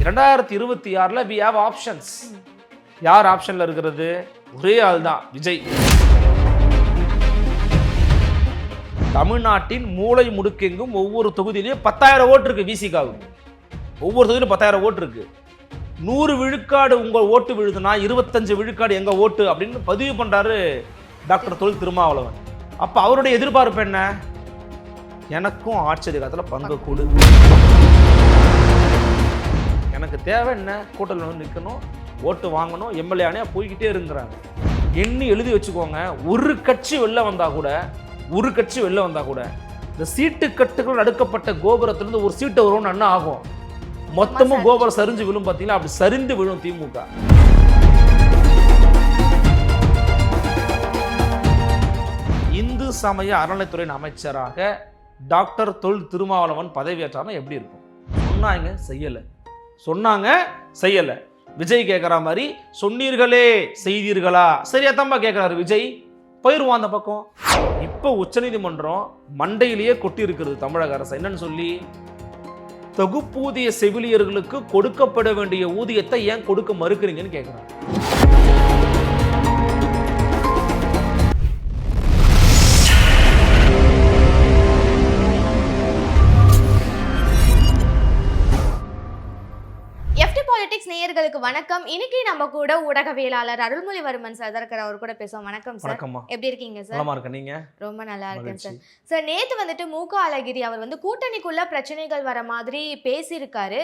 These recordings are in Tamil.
2026 we have options. யார் ஆப்ஷன்ல இருக்கிறது? ஒரே ஆள் தான், விஜய். தமிழ்நாட்டின் மூளை முடுக்கெங்கும் ஒவ்வொரு தொகுதியிலையும் 10,000 ஓட்டு இருக்கு. விசிகாவுக்கு ஒவ்வொரு தொகுதியிலும் 10,000 ஓட்டு இருக்கு. 100 விழுக்காடு உங்க ஓட்டு விழுதுனா 25 விழுக்காடு எங்க ஓட்டு அப்படின்னு பதிவு பண்றாரு டாக்டர் தொல் திருமாவளவன். அப்ப அவருடைய எதிர்பார்ப்பு என்ன? எனக்கும் ஆட்சி அதிகாரத்தில் பங்கு கொடு. எனக்கு தேவை என்ன? கூட்டத்தில் வந்து நிற்கணும், ஓட்டு வாங்கணும், எம்எல்ஏ போய்கிட்டே இருக்கிறாங்க. எண்ணி எழுதி வச்சுக்கோங்க. ஒரு கட்சி வெளில வந்தா கூட இந்த சீட்டு கட்டுகள் அடுக்கப்பட்ட கோபுரத்திலிருந்து ஒரு சீட்டு வரும்னு என்ன ஆகும்? மொத்தமும் கோபுரம் சரிஞ்சு விழும். பார்த்தீங்களா? அப்படி சரிந்து விழும் திமுக. இந்து சமய அறநிலைத்துறை அமைச்சராக டாக்டர் தொல் திருமாவளவன் பதவியேற்றாலும் எப்படி இருக்கும்? சொன்னாங்க செய்யல. விஜய் கேட்குற மாதிரி சொன்னீர்களே செய்தீர்களா? சரியா தம்பா கேட்குறாரு விஜய். போயிருவான் அந்த பக்கம். இப்போ உச்சநீதிமன்றம் மண்டையிலேயே கொட்டி இருக்கிறது தமிழக அரசு. என்னன்னு சொல்லி, தொகுப்பூதிய செவிலியர்களுக்கு கொடுக்கப்பட வேண்டிய ஊதியத்தை ஏன் கொடுக்க மறுக்கிறீங்கன்னு கேட்குறாங்க. நேயர்களுக்கு வணக்கம். இன்னைக்கு நம்ம கூட ஊடகவியலாளர் அருள்மொழிவர்மன் சார் இருக்கிற அவர் கூட பேசுவோம். வணக்கம் சார். எப்படி இருக்கீங்க சார்? நல்லா இருக்கேன். நீங்க? ரொம்ப நல்லா இருக்கேன் சார். சார், நேத்து வந்துட்டு மூக அழகிரி அவர் வந்து கூட்டணிக்குள்ள பிரச்சனைகள் வர மாதிரி பேசியிருக்காரு.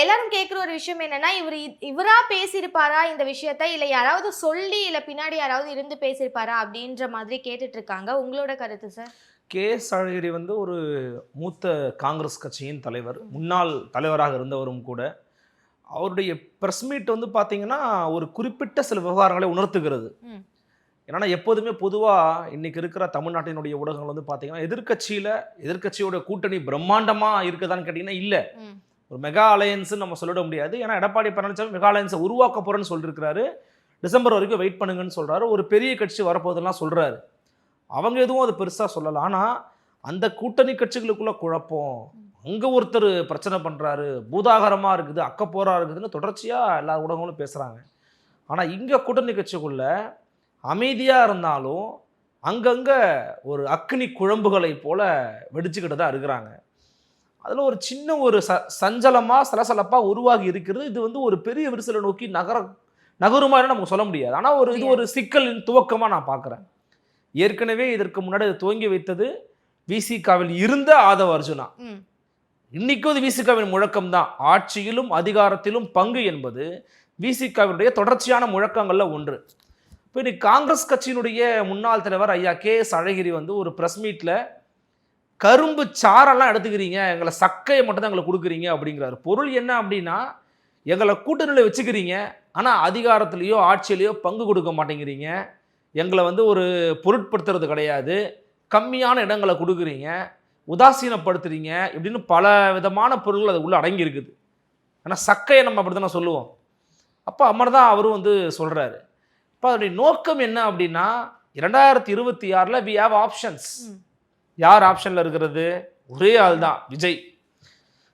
எல்லாரும் கேட்குற ஒரு விஷயம் என்னன்னா, இவரா பேசியிருப்பாரா இந்த விஷயத்த, இல்லை யாராவது சொல்லி இல்லை பின்னாடி யாராவது இருந்து பேசியிருப்பாரா அப்படின்ற மாதிரி கேட்டுட்டு இருக்காங்க. உங்களோட கருத்து சார்? கே.எஸ். அழகிரி வந்து ஒரு மூத்த காங்கிரஸ் கட்சியின் தலைவர், முன்னாள் தலைவராக இருந்தவரும் கூட. அவருடைய ப்ரெஸ் மீட் வந்து பார்த்தீங்கன்னா ஒரு குறிப்பிட்ட சில விவகாரங்களை உணர்த்துகிறது. ஏன்னா எப்போதுமே பொதுவாக இன்னைக்கு இருக்கிற தமிழ்நாட்டினுடைய ஊடகங்கள் வந்து பார்த்தீங்கன்னா எதிர்கட்சியோட கூட்டணி பிரம்மாண்டமாக இருக்குதான்னு கேட்டிங்கன்னா இல்லை. ஒரு மெகா அலையன்ஸ்ன்னு நம்ம சொல்லிட முடியாது. ஏன்னா எடப்பாடி பழனிசாமி மெகா அலையன்ஸை உருவாக்க போகிறேன்னு சொல்லியிருக்கிறாரு. டிசம்பர் வரைக்கும் வெயிட் பண்ணுங்கன்னு சொல்கிறாரு. ஒரு பெரிய கட்சி வரப்போதெல்லாம் சொல்கிறாரு. அவங்க எதுவும் அது பெருசாக சொல்லலாம். ஆனால் அந்த கூட்டணி கட்சிகளுக்குள்ள குழப்பம், அங்கே ஒருத்தர் பிரச்சனை பண்ணுறாரு, பூதாகரமாக இருக்குது, அக்கப்போராக இருக்குதுன்னு தொடர்ச்சியாக எல்லா ஊடகங்களும் பேசுகிறாங்க. ஆனால் இங்கே கூட்டணி கட்சிக்குள்ள அமைதியாக இருந்தாலும் அங்கங்கே ஒரு அக்னி குழம்புகளை போல் வெடிச்சுக்கிட்டு தான் இருக்கிறாங்க. அதில் ஒரு சின்ன ஒரு சஞ்சலமாக சலசலப்பாக உருவாகி இருக்கிறது. இது வந்து ஒரு பெரிய விரிசலை நோக்கி நகருமான்னு நமக்கு சொல்ல முடியாது. ஆனால் இது ஒரு சிக்கலின் துவக்கமாக நான் பார்க்குறேன். ஏற்கனவே இதற்கு முன்னாடி துவங்கி வைத்தது விசிகாவில் இருந்த ஆதவ அர்ஜுனா. இன்னைக்கும் அது விசிகாவின் முழக்கம் தான். ஆட்சியிலும் அதிகாரத்திலும் பங்கு என்பது விசிகாவினுடைய தொடர்ச்சியான முழக்கங்கள்ல ஒன்று. இப்போ இன்னைக்கு காங்கிரஸ் கட்சியினுடைய முன்னாள் தலைவர் ஐயா கே.எஸ். அழகிரி வந்து ஒரு ப்ரெஸ் மீட்டில் கரும்பு சாரெல்லாம் எடுத்துக்கிறீங்க, எங்களை சக்கையை மட்டும் தான் எங்களை கொடுக்குறீங்க அப்படிங்கிறாரு. பொருள் என்ன அப்படின்னா, எங்களை கூட்டணியில் வச்சுக்கிறீங்க, ஆனால் அதிகாரத்திலேயோ ஆட்சியிலையோ பங்கு கொடுக்க மாட்டேங்கிறீங்க, எங்களை வந்து ஒரு பொருட்படுத்துறது கிடையாது, கம்மியான இடங்களை கொடுக்குறீங்க, உதாசீனப்படுத்துறீங்க, இப்படின்னு பல விதமான பொருள்கள் அது உள்ளே அடங்கி இருக்குது. ஆனால் சக்கையை நம்ம அப்படி தானே சொல்லுவோம். அப்போ அம்மர் தான் அவரும் வந்து சொல்கிறாரு. இப்போ அதனுடைய நோக்கம் என்ன அப்படின்னா, 2026 we have options. யார் ஆப்ஷனில் இருக்கிறது? ஒரே ஆள் தான், விஜய்.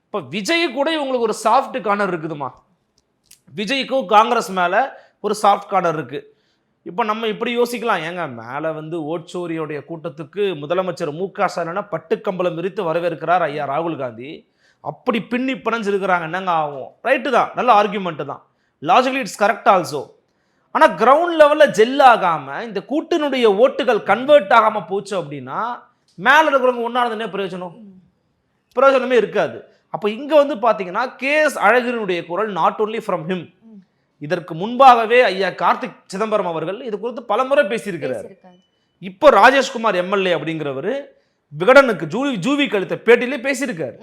இப்போ விஜய் கூட இவங்களுக்கு ஒரு சாஃப்ட் கார்னர் இருக்குதுமா. விஜய்க்கும் காங்கிரஸ் மேலே ஒரு சாஃப்ட் கார்னர் இருக்குது. இப்போ நம்ம இப்படி யோசிக்கலாம், ஏங்க மேலே வந்து ஓட்சோரியோடைய கூட்டத்துக்கு முதலமைச்சர் மு.க. ஸ்டாலின் பட்டுக்கம்பளம் விரித்து வரவேற்கிறார் ஐயா ராகுல் காந்தி. அப்படி பின்னி பிணைஞ்சிருக்கிறாங்க, என்னங்க ஆகும்? ரைட்டு தான், நல்ல ஆர்கியூமெண்ட்டு தான், லாஜிக்கலி இட்ஸ் கரெக்ட் ஆல்சோ. ஆனால் கிரவுண்ட் லெவலில் ஜெல் ஆகாமல் இந்த கூட்டினுடைய ஓட்டுகள் கன்வெர்ட் ஆகாமல் போச்சு அப்படின்னா மேலே இருக்கிறவங்க ஒன்றா இருந்தே பிரயோஜனமே இருக்காது. அப்போ இங்கே வந்து பார்த்தீங்கன்னா கே.எஸ். அழகிரினுடைய குரல் நாட் ஓன்லி ஃப்ரம் ஹிம். இதற்கு முன்பாகவே ஐயா கார்த்திக் சிதம்பரம் அவர்கள் இது குறித்து பலமுறை பேசியிருக்கிறார். இப்போ ராஜேஷ்குமார் எம்எல்ஏ அப்படிங்கிறவர் விகடனுக்கு ஜூவி கழித்த பேட்டியிலே பேசியிருக்காரு.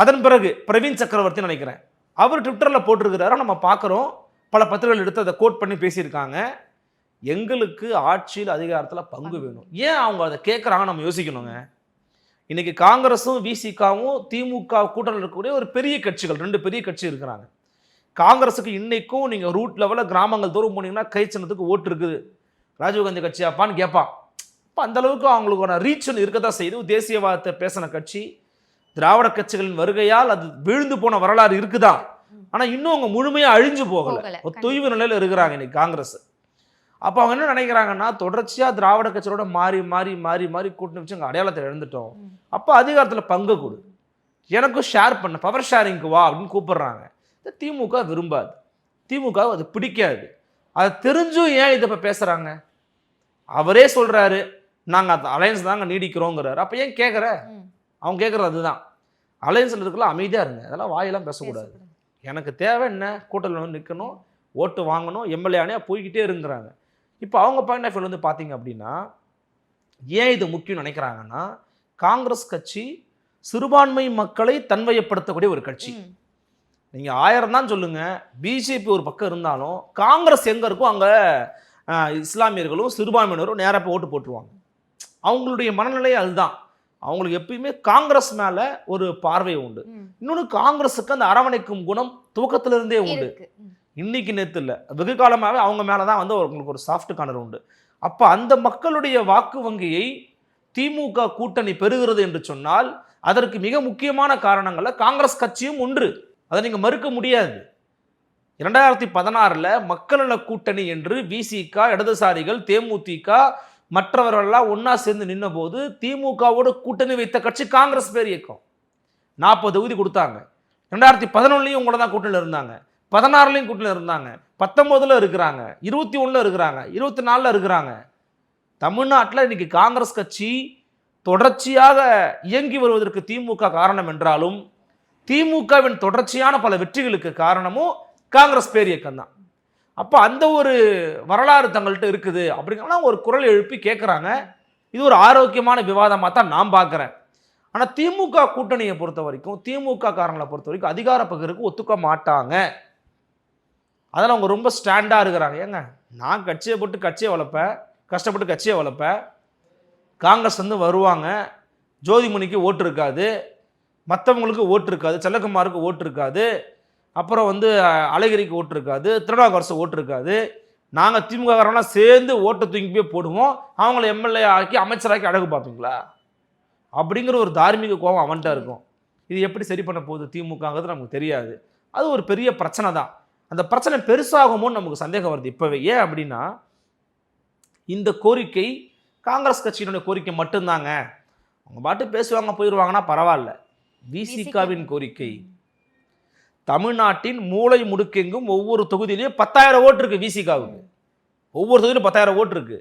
அதன் பிறகு பிரவீன் சக்கரவர்த்தி நினைக்கிறேன், அவர் ட்விட்டரில் போட்டிருக்கிறாரு. நம்ம பார்க்குறோம், பல பத்திரிகைகள் எடுத்து அதை கோட் பண்ணி பேசியிருக்காங்க. எங்களுக்கு ஆட்சியில் அதிகாரத்தில் பங்கு வேணும். ஏன் அவங்க அதை கேட்குறாங்க நம்ம யோசிக்கணுங்க. இன்னைக்கு காங்கிரஸும் விசிகாவும் திமுக கூட்டணியில் இருக்கக்கூடிய ஒரு பெரிய கட்சிகள், 2 பெரிய கட்சி இருக்கிறாங்க. காங்கிரஸுக்கு இன்னைக்கும் நீங்கள் ரூட் லெவலில் கிராமங்கள் தூரம் போனீங்கன்னா கை சின்னத்துக்கு ஓட்டு இருக்குது, ராஜீவ்காந்தி கட்சியாப்பான்னு கேட்பான். இப்போ அந்தளவுக்கு அவங்களுக்கான ரீச் இருக்கதான் செய்யுது. தேசியவாதத்தை பேசின கட்சி, திராவிட கட்சிகளின் வருகையால் அது வீழ்ந்து போன வரலாறு இருக்குதா. ஆனால் இன்னும் அவங்க முழுமையாக அழிஞ்சு போகலை, போகல. ஒரு தொய்வு நிலையில் இருக்கிறாங்க இன்னைக்கு காங்கிரஸ். அப்போ அவங்க என்ன நினைக்கிறாங்கன்னா, தொடர்ச்சியாக திராவிட கட்சியோட மாறி மாறி மாறி மாறி கூட்டணி வச்சு அங்கே அடையாளத்தை இழந்துட்டோம். அப்போ அதிகாரத்தில் பங்கு கொடு, எனக்கும் ஷேர் பண்ண, பவர் ஷேரிங்க்கு வா அப்படின்னு கூப்பிடுறாங்க. திமுக விரும்பாது, திமுக அது பிடிக்காது. அதை தெரிஞ்சும் ஏன் இதை இப்போ பேசுகிறாங்க? அவரே சொல்கிறாரு நாங்கள் அந்த அலையன்ஸ் தாங்க நீடிக்கிறோங்கிறாரு. அப்போ ஏன் கேட்குற? அவங்க கேட்குறது அதுதான். அலையன்ஸில் இருக்கலாம், அமைதியாக இருங்க, அதெல்லாம் வாயெல்லாம் பேசக்கூடாது. எனக்கு தேவை என்ன, கூட்டத்தில் வந்து நிற்கணும், ஓட்டு வாங்கணும், எம்எல்ஏ போய்கிட்டே இருங்கிறாங்க. இப்போ அவங்க பாயிண்ட் ஆஃப் வியூ வந்து பார்த்தீங்க அப்படின்னா, ஏன் இது முக்கியம் நினைக்கிறாங்கன்னா, காங்கிரஸ் கட்சி சிறுபான்மை மக்களை தன்வயப்படுத்தக்கூடிய ஒரு கட்சி. நீங்கள் 1000 தான் சொல்லுங்கள், பிஜேபி ஒரு பக்கம் இருந்தாலும் காங்கிரஸ் எங்கே இருக்கோ அங்கே இஸ்லாமியர்களும் சிறுபான்மையினரும் நேராக போய் ஓட்டு போட்டுருவாங்க. அவங்களுடைய மனநிலை அதுதான். அவங்களுக்கு எப்பயுமே காங்கிரஸ் மேலே ஒரு பார்வை உண்டு. இன்னொன்று, காங்கிரஸுக்கு அந்த அரவணைக்கும் குணம் துவக்கத்திலிருந்தே உண்டு. இன்னைக்கு நேற்று இல்லை, வெகு காலமாகவே அவங்க மேலே தான் வந்து அவங்களுக்கு ஒரு சாஃப்ட் கார்னர் உண்டு. அப்போ அந்த மக்களுடைய வாக்கு வங்கியை திமுக கூட்டணி பெறுகிறது என்று சொன்னால் அதற்கு மிக முக்கியமான காரணங்களில் காங்கிரஸ் கட்சியும் ஒன்று. அதை நீங்கள் மறுக்க முடியாது. 2016 மக்கள் நல கூட்டணி என்று விசிக, இடதுசாரிகள், தேமுதிக மற்றவர்கள்லாம் ஒன்றா சேர்ந்து நின்ற போது திமுகவோட கூட்டணி வைத்த கட்சி காங்கிரஸ் பேர் இயக்கம். 40 தொகுதி கொடுத்தாங்க. 2011 உங்கள தான் கூட்டணியில் இருந்தாங்க, 16 கூட்டணியில் இருந்தாங்க, 19 இருக்கிறாங்க, 21 இருக்கிறாங்க, 24 இருக்கிறாங்க. தமிழ்நாட்டில் இன்னைக்கு காங்கிரஸ் கட்சி தொடர்ச்சியாக இயங்கி வருவதற்கு திமுக காரணம் என்றாலும், திமுகவின் தொடர்ச்சியான பல வெற்றிகளுக்கு காரணமும் காங்கிரஸ் பேர் இயக்கம் தான். அப்போ அந்த ஒரு வரலாறு தங்கள்கிட்ட இருக்குது அப்படிங்கிற ஒரு குரல் எழுப்பி கேட்குறாங்க. இது ஒரு ஆரோக்கியமான விவாதமாக தான் நான் பார்க்குறேன். ஆனால் திமுக கூட்டணியை பொறுத்த வரைக்கும், திமுக காரங்களை பொறுத்த வரைக்கும் அதிகார பகிர்வுக்கு ஒத்துக்க மாட்டாங்க. அதனால் அவங்க ரொம்ப ஸ்டாண்டாக இருக்கிறாங்க. ஏங்க, நான் கட்சியை போட்டு கட்சியை வளர்ப்பேன், கஷ்டப்பட்டு கட்சியை வளர்ப்பேன், காங்கிரஸ் வந்து வருவாங்க, ஜோதிமணிக்கு ஓட்டு இருக்காது, மற்றவங்களுக்கு ஓட்டு இருக்காது, செல்லக்குமாருக்கு ஓட்டு இருக்காது, அப்புறம் வந்து அழகிரிக்கு ஓட்டு இருக்காது, திருநாவுக்கரசு ஓட்டு இருக்காது, நாங்கள் திமுக காரங்களாம் சேர்ந்து ஓட்டை தூக்கி போய் போடுவோம், அவங்கள எம்எல்ஏ ஆக்கி அமைச்சராக்கி அழகு பார்ப்பீங்களா அப்படிங்கிற ஒரு தார்மீக கோபம் அவன்கிட்ட இருக்கும். இது எப்படி சரி பண்ண போகுது திமுகங்கிறது நமக்கு தெரியாது. அது ஒரு பெரிய பிரச்சனை தான். அந்த பிரச்சனை பெருசாகுமோன்னு நமக்கு சந்தேகம் வருது இப்போவே. ஏன் அப்படின்னா, இந்த கோரிக்கை காங்கிரஸ் கட்சியினுடைய கோரிக்கை மட்டும்தாங்க, அவங்க பாட்டு பேசுவாங்க போயிடுவாங்கன்னா பரவாயில்ல. விசிகாவின் கோரிக்கை, தமிழ்நாட்டின் மூளை முடுக்கெங்கும் ஒவ்வொரு தொகுதியிலையும் 10,000 ஓட்டு இருக்கு. விசிகாவுக்கு ஒவ்வொரு தொகுதியிலும் 10,000 ஓட்டு இருக்கு.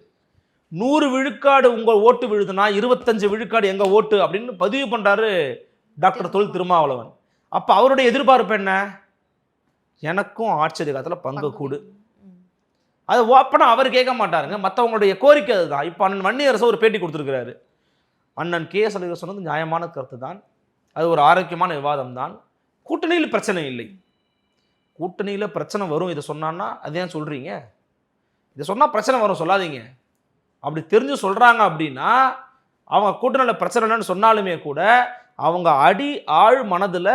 100 விழுக்காடு உங்கள் ஓட்டு விழுதுன்னா 25 விழுக்காடு எங்க ஓட்டு அப்படின்னு பதிவு பண்றாரு டாக்டர் தொல் திருமாவளவன். அப்ப அவருடைய எதிர்பார்ப்பு என்ன? எனக்கும் ஆட்சி அதிகாரத்தில் பங்கு கூடு. அது ஓப்பனா அவர் கேட்க மாட்டாருங்க, மற்றவங்களுடைய கோரிக்கை அதுதான். இப்போ அண்ணன் வன்னியரசு ஒரு பேட்டி கொடுத்துருக்கிறாரு. அண்ணன் KS அழகிரி சொன்னது நியாயமான கருத்து தான், அது ஒரு ஆரோக்கியமான விவாதம் தான். கூட்டணியில் பிரச்சனை இல்லை, கூட்டணியில் பிரச்சனை வரும் இதை சொன்னான்னா அது ஏன் சொல்கிறீங்க? இதை சொன்னால் பிரச்சனை வரும் சொல்லாதீங்க. அப்படி தெரிஞ்சு சொல்கிறாங்க அப்படின்னா, அவங்க கூட்டணியில் பிரச்சனை இல்லைன்னு சொன்னாலுமே கூட அவங்க ஆழ் மனதில்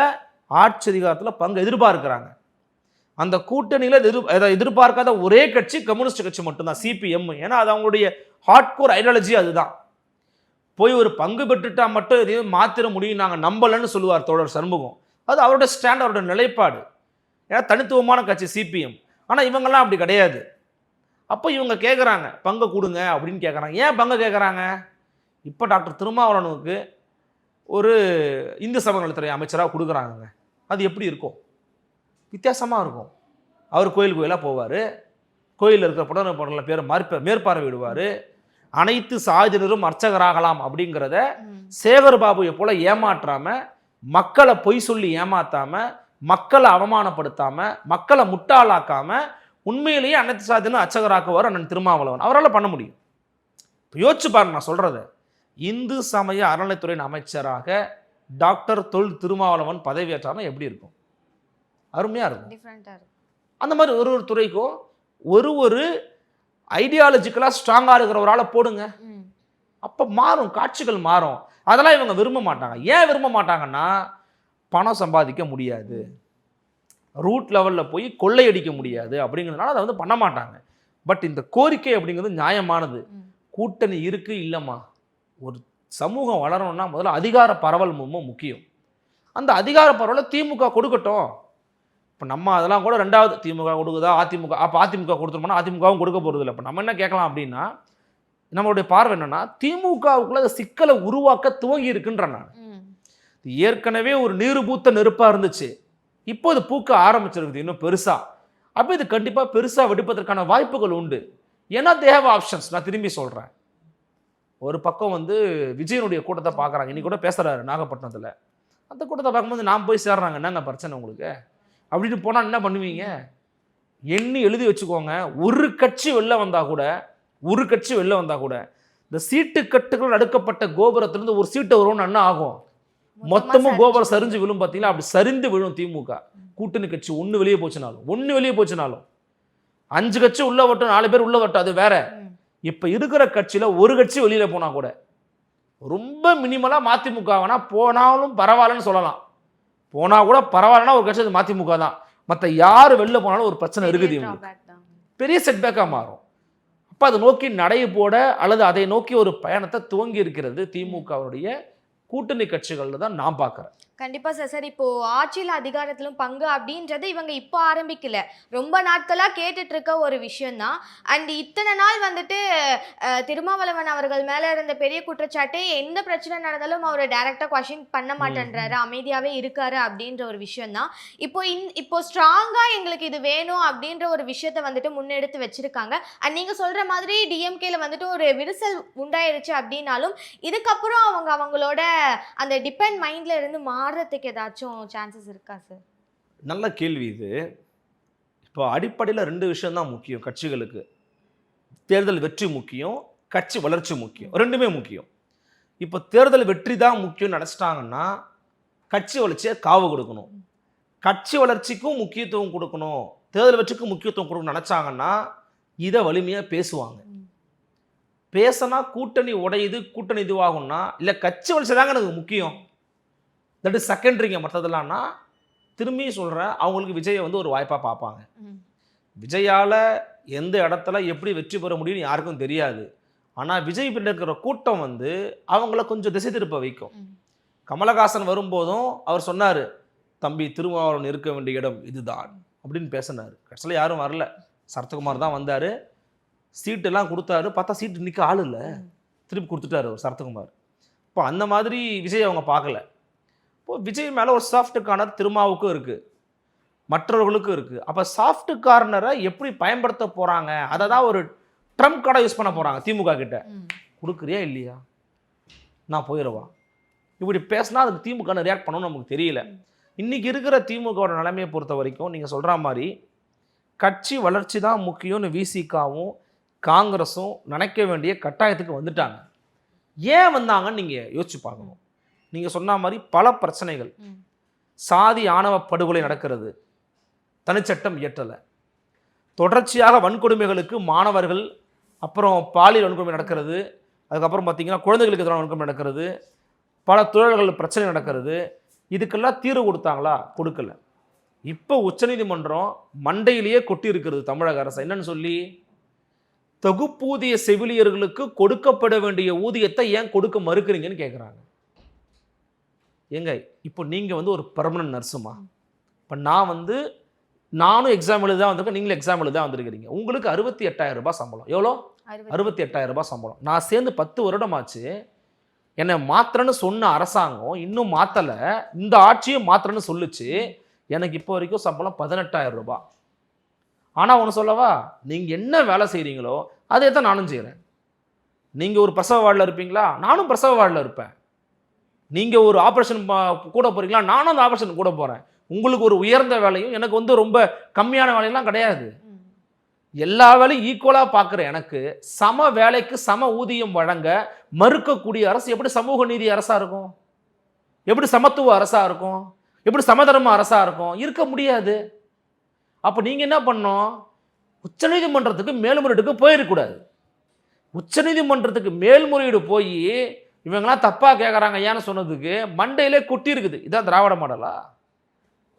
ஆட்சி அதிகாரத்தில் பங்கு எதிர்பார்க்கிறாங்க. அந்த கூட்டணியில் எதிர்பார்க்காத ஒரே கட்சி கம்யூனிஸ்ட் கட்சி மட்டும்தான், CPM. ஏன்னா அது அவங்களுடைய ஹார்ட்கோர் ஐடியாலஜி அதுதான். போய் ஒரு பங்கு பெற்றுட்டா மட்டும் எதையும் மாத்திர முடியும் நாங்கள் நம்பலன்னு சொல்லுவார் தோழர் சண்முகம். அது அவருடைய ஸ்டாண்ட், அவருடைய நிலைப்பாடு. ஏன்னா தனித்துவமான கட்சி CPM. ஆனால் இவங்கெல்லாம் அப்படி கிடையாது. அப்போ இவங்க கேட்குறாங்க பங்கை கொடுங்க அப்படின்னு கேட்குறாங்க. ஏன் பங்கை கேட்குறாங்க? இப்போ டாக்டர் திருமாவளவனுக்கு ஒரு இந்து சமநலத்துறை அமைச்சராக கொடுக்குறாங்க. அது எப்படி இருக்கும்? வித்தியாசமாக இருக்கும். அவர் கோயில் கோயிலாக போவார், கோயிலில் இருக்கிற புடனை பேரை மேற்பார்வையிடுவார், அனைத்து சாதியினரும் அர்ச்சகராகலாம் அப்படிங்கிறத சேகர் பாபுவை போல ஏமாற்றாம, மக்களை பொய் சொல்லி ஏமாத்தாம, மக்களை அவமானப்படுத்தாம, மக்களை முட்டாளாக்காம உண்மையிலேயே அனைத்து சாதியினரும் அர்ச்சகராக்குவார் அண்ணன் திருமாவளவன். அவரால் பண்ண முடியும். யோசிச்சு பாருங்க, நான் சொல்றத. இந்து சமய அறநிலைத்துறையின் அமைச்சராக டாக்டர் தொல் திருமாவளவன் பதவியேற்றாமல் எப்படி இருக்கும்? அருமையாக இருக்கும். அந்த மாதிரி ஒரு ஒரு துறைக்கும் ஒரு ஐடியாலஜிக்கலாக ஸ்ட்ராங்காக இருக்கிறவரால் போடுங்க, அப்போ மாறும், காட்சிகள் மாறும். அதெல்லாம் இவங்க விரும்ப மாட்டாங்க. ஏன் விரும்ப மாட்டாங்கன்னா, பணம் சம்பாதிக்க முடியாது, ரூட் லெவலில் போய் கொள்ளையடிக்க முடியாது அப்படிங்கிறதுனால அதை வந்து பண்ண மாட்டாங்க. பட் இந்த கோரிக்கை அப்படிங்கிறது நியாயமானது. கூட்டணி இருக்குது இல்லைம்மா, ஒரு சமூகம் வளரணும்னா முதல்ல அதிகார பரவல் ரொம்ப முக்கியம். அந்த அதிகார பரவலை திமுக கொடுக்கட்டும். இப்போ நம்ம அதெல்லாம் கூட ரெண்டாவது திமுக கொடுக்குதா அதிமுக, அப்போ அதிமுக கொடுத்துருமோனா அதிமுகவும் கொடுக்க போகிறது இல்லை. இப்போ நம்ம என்ன கேட்கலாம் அப்படின்னா, நம்மளுடைய பார்வை என்னன்னா, திமுகவுக்குள்ள அந்த சிக்கலை உருவாக்க துவங்கி இருக்குன்ற நான். ஏற்கனவே ஒரு நீரு பூத்த நெருப்பாக இருந்துச்சு, இப்போ இது பூக்க ஆரம்பிச்சிருக்குது இன்னும் பெருசா. அப்போ இது கண்டிப்பாக பெருசாக வெடிப்பதற்கான வாய்ப்புகள் உண்டு. ஏன்னா தேவ ஆப்ஷன்ஸ். நான் திரும்பி சொல்கிறேன், ஒரு பக்கம் வந்து விஜயனுடைய கூட்டத்தை பார்க்குறாங்க, இன்னைக்கு கூட பேசுகிறாரு நாகப்பட்டினத்தில். அந்த கூட்டத்தை பார்க்கும்போது நான் போய் சேர்றாங்க, என்னங்க பிரச்சனை உங்களுக்கு அப்படின்னு போனால் என்ன பண்ணுவீங்க? எண்ணி எழுதி வச்சுக்கோங்க, ஒரு கட்சி வெளில வந்தால் கூட இந்த சீட்டு கட்டுகள் அடுக்கப்பட்ட கோபுரத்திலிருந்து ஒரு சீட்டு வரும்னு என்ன ஆகும்? மொத்தமும் கோபுரம் சரிஞ்சு விழும். பார்த்தீங்களா? அப்படி சரிந்து விழும் திமுக. கூட்டணி கட்சி ஒன்று வெளியே போச்சுனாலும் 5 கட்சி உள்ள வட்டும், 4 பேர் உள்ள வட்டும், அது வேற. இப்போ இருக்கிற கட்சியில் ஒரு கட்சி வெளியில் போனால் கூட ரொம்ப மினிமலாக மதிமுக வேணா போனாலும் பரவாயில்லன்னு சொல்லலாம். போனால் கூட பரவாயில்லன்னா ஒரு கட்சி அது மதிமுக தான். மற்ற யார் வெளில போனாலும் ஒரு பிரச்சனை இருக்குது, இவங்களுக்கு பெரிய செட்பேக்காக மாறும். அப்போ அதை நோக்கி நடை போட அல்லது அதை நோக்கி ஒரு பயணத்தை துவங்கி இருக்கிறது திமுகவுடைய கூட்டணி கட்சிகள்ல தான் நான் பார்க்குறேன். கண்டிப்பா சார். இப்போ ஆட்சியில் அதிகாரத்திலும் பங்கு அப்படின்றது இவங்க இப்போ ஆரம்பிக்கல, ரொம்ப நாட்களா கேட்டுட்டு இருக்க ஒரு விஷயம் தான். அண்ட் இத்தனை நாள் வந்துட்டு திருமாவளவன் அவர்கள் மேல இருந்த பெரிய குற்றச்சாட்டு, எந்த பிரச்சனை நடந்தாலும் அவரை டைரக்டா கொஸ்டின் பண்ண மாட்டேன்றாரு, அமைதியாவே இருக்காரு அப்படின்ற ஒரு விஷயம் தான். இப்போ ஸ்ட்ராங்கா எங்களுக்கு இது வேணும் அப்படின்ற ஒரு விஷயத்த வந்துட்டு முன்னெடுத்து வச்சிருக்காங்க. அண்ட் நீங்க சொல்ற மாதிரி டிஎம்கேல வந்துட்டு ஒரு விரிசல் உண்டாயிருச்சு அப்படின்னாலும் இதுக்கப்புறம் அவங்களோட அந்த டிபெண்ட் மைண்ட்ல இருந்து மாறதுக்கு ஏதாச்சும் சான்சஸ் இருக்கா சார்? நல்ல கேள்வி இது. இப்போ அடிப்படையில் 2 விஷயம் தான் முக்கியம் கட்சிகளுக்கு. தேர்தல் வெற்றி முக்கியம், கட்சி வளர்ச்சி முக்கியம், ரெண்டுமே முக்கியம். இப்போ தேர்தல் வெற்றி தான் முக்கியம் நினச்சிட்டாங்கன்னா கட்சி வளர்ச்சியை காவு கொடுக்கணும். கட்சி வளர்ச்சிக்கும் முக்கியத்துவம் கொடுக்கணும், தேர்தல் வெற்றிக்கும் முக்கியத்துவம் கொடுக்கணும்னு நினச்சாங்கன்னா இதை வலிமையாக பேசுவாங்க. பேசினா கூட்டணி உடையுது, கூட்டணி இதுவாகும்னா இல்லை கட்சி வளர்ச்சி தாங்க எனக்கு முக்கியம், தட் இஸ் செகண்டரிங்க மற்றதெல்லாம்னா, திரும்பி சொல்கிறேன், அவங்களுக்கு விஜயை வந்து ஒரு வாய்ப்பாக பார்ப்பாங்க. விஜயால் எந்த இடத்துல எப்படி வெற்றி பெற முடியும்னு யாருக்கும் தெரியாது. ஆனால் விஜய் பின்ன இருக்கிற கூட்டம் வந்து அவங்கள கொஞ்சம் திசை திருப்ப வைக்கும். கமலஹாசன் வரும்போதும் அவர் சொன்னார், தம்பி திருமாவளவன் இருக்க வேண்டிய இடம் இதுதான் அப்படின்னு பேசினார். கடைசியில் யாரும் வரல, சரத்குமார் தான் வந்தார், சீட்டெல்லாம் கொடுத்தாரு. பார்த்தா சீட்டு நிற்க ஆள் இல்லை, திருப்பி கொடுத்துட்டாரு அவர் சரத்குமார். இப்போ அந்த மாதிரி விஜய் அவங்க பார்க்கல. இப்போ விஜய் மேலே ஒரு சாஃப்ட் கார்னர் திருமாவுக்கும் இருக்குது, மற்றவர்களுக்கும் இருக்குது. அப்போ சாஃப்ட் கார்னரை எப்படி பயன்படுத்த போகிறாங்க, அதை தான் ஒரு ட்ரம்ப் கார்டை யூஸ் பண்ண போகிறாங்க திமுக கிட்ட. கொடுக்குறியா இல்லையா, நான் போயிடுவா, இப்படி பேசினா அதுக்கு திமுக ரியாக்ட் பண்ணணும்னு நமக்கு தெரியல. இன்றைக்கி இருக்கிற திமுகவோட நிலைமையை பொறுத்த வரைக்கும் நீங்கள் சொல்கிற மாதிரி கட்சி வளர்ச்சி தான் முக்கியம்னு விசிகாவும் காங்கிரஸும் நினைக்க வேண்டிய கட்டாயத்துக்கு வந்துட்டாங்க. ஏன் வந்தாங்கன்னு நீங்கள் யோசிச்சு பார்க்கணும். நீங்கள் சொன்ன மாதிரி பல பிரச்சனைகள், சாதி ஆணவ படுகொலை நடக்கிறது, தனிச்சட்டம் இயற்றலை, தொடர்ச்சியாக வன்கொடுமைகளுக்கு மாணவர்கள், அப்புறம் பாலியல் வன்கொடுமை நடக்கிறது, அதுக்கப்புறம் பார்த்திங்கன்னா குழந்தைகளுக்கு எதிரான வன்கொடுமை நடக்கிறது, பல தொழில்கள் பிரச்சனை நடக்கிறது. இதுக்கெல்லாம் தீர்வு கொடுத்தாங்களா? கொடுக்கல. இப்போ உச்சநீதிமன்றம் மண்டையிலேயே கொட்டி இருக்கிறது தமிழக அரசு. என்னன்னு சொல்லி, தொகுப்பூதிய செவிலியர்களுக்கு கொடுக்கப்பட வேண்டிய ஊதியத்தை ஏன் கொடுக்க மறுக்கிறீங்கன்னு கேட்குறாங்க. ஏங்க, இப்போ நீங்கள் வந்து ஒரு பெர்மனன்ட் நர்ஸுமா, இப்போ நானும் எக்ஸாம் எழுத தான் வந்திருக்கேன், நீங்களும் எக்ஸாம் எழுத தான் வந்திருக்கிறீங்க. உங்களுக்கு 68,000 ரூபாய் சம்பளம். எவ்வளோ? 68,000 ரூபாய் சம்பளம். நான் சேர்ந்து 10 வருடமாச்சு. என்னை மாத்திரன்னு சொன்ன அரசாங்கம் இன்னும் மாற்றலை, இந்த ஆட்சியும் மாத்திரன்னு சொல்லுச்சு. எனக்கு இப்போ வரைக்கும் சம்பளம் 18,000 ரூபாய். ஆனால் ஒன்று சொல்லவா, நீங்கள் என்ன வேலை செய்கிறீங்களோ அதே தான் நானும் செய்கிறேன். நீங்கள் ஒரு பிரசவ வார்டில் இருப்பீங்களா, நானும் பிரசவ வார்டில் இருப்பேன். நீங்கள் ஒரு ஆப்ரேஷன் கூட போகிறீங்களா, நானும் அந்த ஆப்ரேஷன் கூட போகிறேன். உங்களுக்கு ஒரு உயர்ந்த வேலையும் எனக்கு வந்து ரொம்ப கம்மியான வேலையெல்லாம் கிடையாது. எல்லா வேலையும் ஈக்குவலாக பார்க்குற எனக்கு சம வேலைக்கு சம ஊதியம் வழங்க மறுக்கக்கூடிய அரசு எப்படி சமூக நீதி அரசாக இருக்கும், எப்படி சமத்துவ அரசாக இருக்கும், எப்படி சமதர்ம அரசாக இருக்கும்? இருக்க முடியாது. அப்போ நீங்கள் என்ன பண்ணணும், உச்சநீதிமன்றத்துக்கு மேல்முறையீடுக்கு போயிடக்கூடாது. உச்சநீதிமன்றத்துக்கு மேல்முறையீடு போய் இவங்கெல்லாம் தப்பாக கேட்குறாங்க ஏன்னு சொன்னதுக்கு மண்டையிலே கொட்டி இருக்குது. இதான் திராவிட மாடலா?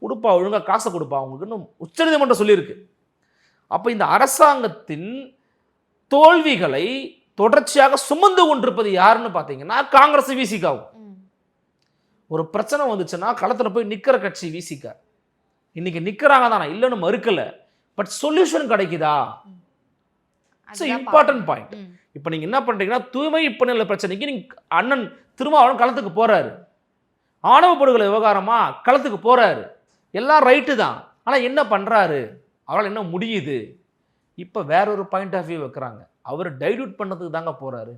கொடுப்பா, ஒழுங்காக காசை கொடுப்பா அவங்களுக்குன்னு உச்சநீதிமன்றம் சொல்லியிருக்கு. அப்போ இந்த அரசாங்கத்தின் தோல்விகளை தொடர்ச்சியாக சுமந்து கொண்டிருப்பது யாருன்னு பார்த்தீங்கன்னா காங்கிரஸ், விசிகாவும். ஒரு பிரச்சனை வந்துச்சுன்னா களத்தில் போய் நிற்கிற கட்சி விசிகா. இன்னைக்கு நிற்கிறாங்க தான், நான் இல்லைன்னு மறுக்கல. பட் சொல்யூஷன் கிடைக்குதா? இட்ஸ் அதுதான் இம்பார்ட்டன்ட் பார்க்கணும். பாயிண்ட். ம். இப்போ நீங்கள் என்ன பண்ணுறீங்கன்னா, தூய்மை பணியாளர் பிரச்சனைக்கு நீங்கள் அண்ணன் திருமாவளவன் களத்துக்கு போகிறாரு. ஆணவ படுகொலை விவகாரமா களத்துக்கு போகிறாரு. எல்லாம் ரைட்டு தான். ஆனால் என்ன பண்ணுறாரு? அவரால் என்ன முடியுது? இப்போ வேற ஒரு பாயிண்ட் ஆஃப் வியூ வைக்கிறாங்க. அவர் டைல்யூட் பண்ணதுக்கு தாங்க போகிறாரு.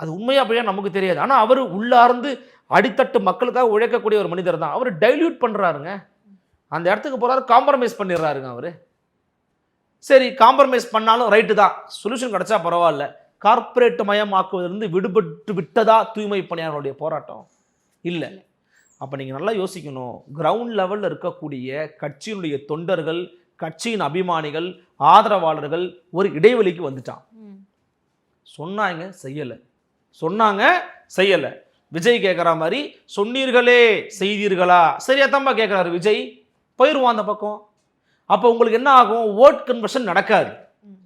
அது உண்மையா அப்படியா நமக்கு தெரியாது. ஆனால் அவர் உள்ளார்ந்து அடித்தட்டு மக்களுக்காக உழைக்கக்கூடிய ஒரு மனிதர் தான். அவர் டைல்யூட் பண்ணுறாருங்க. அந்த இடத்துக்கு போகிறாரு, காம்ப்ரமைஸ் பண்ணிடுறாருங்க அவர். சரி, காம்ப்ரமைஸ் பண்ணாலும் ரைட்டு தான், சொல்யூஷன் கிடைச்சா பரவாயில்ல. கார்ப்பரேட் மயமாக்குவதிலிருந்து விடுபட்டு விட்டதா தூய்மை பணியாளர்களுடைய போராட்டம்? இல்லை. அப்போ நீங்கள் நல்லா யோசிக்கணும். கிரவுண்ட் லெவலில் இருக்கக்கூடிய கட்சியினுடைய தொண்டர்கள், கட்சியின் அபிமானிகள், ஆதரவாளர்கள் ஒரு இடைவெளிக்கு வந்துட்டான். ம். சொன்னாங்க செய்யலை, சொன்னாங்க செய்யலை. விஜய் கேட்குற மாதிரி சொன்னீர்களே செய்தீர்களா? சரியா தான்ப்பா கேட்குறாரு விஜய். போயிடுவான் அந்த பக்கம். அப்போ உங்களுக்கு என்ன ஆகும்? ஓட் கன்வர்ஷன் நடக்காது. ம்.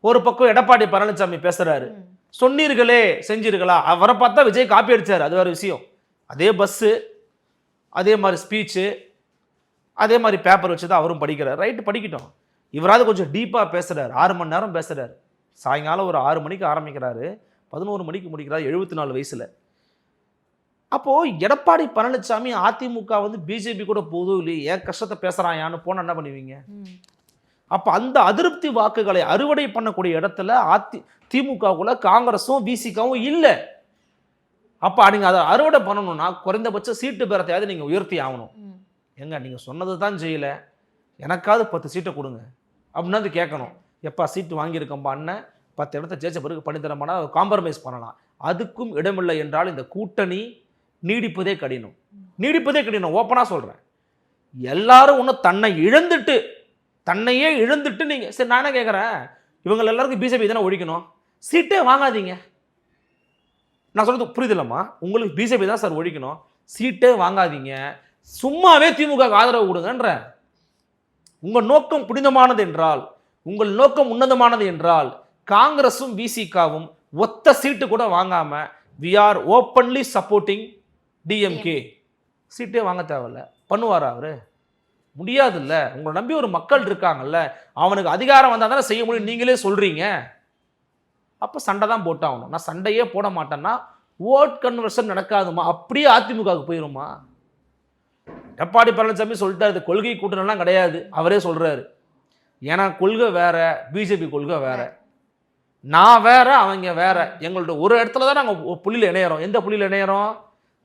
ஒரு பக்கம் எடப்பாடி பழனிசாமி பேசுறாரு, ம். சொன்னீர்களே செஞ்சீர்களா? அவரை பார்த்தா விஜய் காப்பி அடிச்சார், அது வேற விஷயம். அதே பஸ்ஸு, அதே மாதிரி ஸ்பீச்சு, அதே மாதிரி பேப்பர் வச்சு தான் அவரும் படிக்கிறார். ரைட்டு, படிக்கட்டும். இவராது கொஞ்சம் டீப்பாக பேசுகிறார். 6 மணி நேரம் பேசுகிறார். சாயங்காலம் ஒரு 6 மணிக்கு ஆரம்பிக்கிறாரு, 11 மணிக்கு முடிக்கிறாரு, 74 வயசில். அப்போது எடப்பாடி பழனிசாமி அதிமுக வந்து பிஜேபி கூட போதும் இல்லையே, ஏன் கஷ்டத்தை பேசுகிறாயான்னு போனால் என்ன பண்ணுவீங்க? ம். அப்போ அந்த அதிருப்தி வாக்குகளை அறுவடை பண்ணக்கூடிய இடத்துல திமுகவுக்குள்ள காங்கிரஸும் விசிகாவும் இல்லை. அப்போ நீங்கள் அதை அறுவடை பண்ணணும்னா குறைந்தபட்ச சீட்டு பேரத்தையாவது நீங்கள் உயர்த்தி ஆகணும். ம். எங்க நீங்கள் சொன்னது தான் செய்யலை, எனக்காவது 10 சீட்டை கொடுங்க அப்படின்னா அது கேட்கணும். எப்பா சீட்டு வாங்கியிருக்கோம்பா அண்ணன், 10 இடத்த ஜெயிச்ச பிறகு பண்ணித்தரமானா காம்ப்ரமைஸ் பண்ணலாம். அதுக்கும் இடமில்லை என்றால் இந்த கூட்டணி நீடிப்பதே கடினம். நீடிப்பதே கடினம், ஓப்பனாக சொல்கிறேன். எல்லாரும் ஒன்றும் தன்னையே இழந்துட்டு நீங்கள் சரி, நான் என்ன கேட்குறேன், இவங்க எல்லாருக்கும் பிஜேபி தானே ஒழிக்கணும், சீட்டே வாங்காதீங்க. நான் சொல்றது புரியுதில்லம்மா, உங்களுக்கு பிஜேபி தான் சார் ஒழிக்கணும், சீட்டே வாங்காதீங்க, சும்மாவே திமுக ஆதரவு கொடுங்கன்ற. உங்கள் நோக்கம் புனிதமானது என்றால், உங்கள் நோக்கம் உன்னதமானது என்றால், காங்கிரஸும் விசிகாவும் ஒத்த சீட்டு கூட வாங்காம we are openly supporting DMK. சீட்டே வாங்க தேவையில்ல. பண்ணுவாரா அவரு? முடியாதுல்ல. உங்களை நம்பி ஒரு மக்கள் இருக்காங்கல்ல, அவனுக்கு அதிகாரம் வந்தால் தானே செய்ய முடியும், நீங்களே சொல்றீங்க. அப்போ சண்டை தான் போட்டாகணும். நான் சண்டையே போட மாட்டேன்னா ஓட் கன்வர்ஷன் நடக்காதுமா, அப்படியே அதிமுகவுக்கு போயிருமா? எடப்பாடி பழனிசாமி சொல்லிட்டாரு, இது கொள்கை கூட்டணிலாம் கிடையாது, அவரே சொல்றாரு. ஏன்னா கொள்கை வேற, பிஜேபி கொள்கை வேற, நான் வேற, அவங்க வேற. எங்கள்ட்ட ஒரு இடத்துல தான் நாங்கள் புள்ளியில் இணையறோம். எந்த புள்ளியில் இணையறோம்?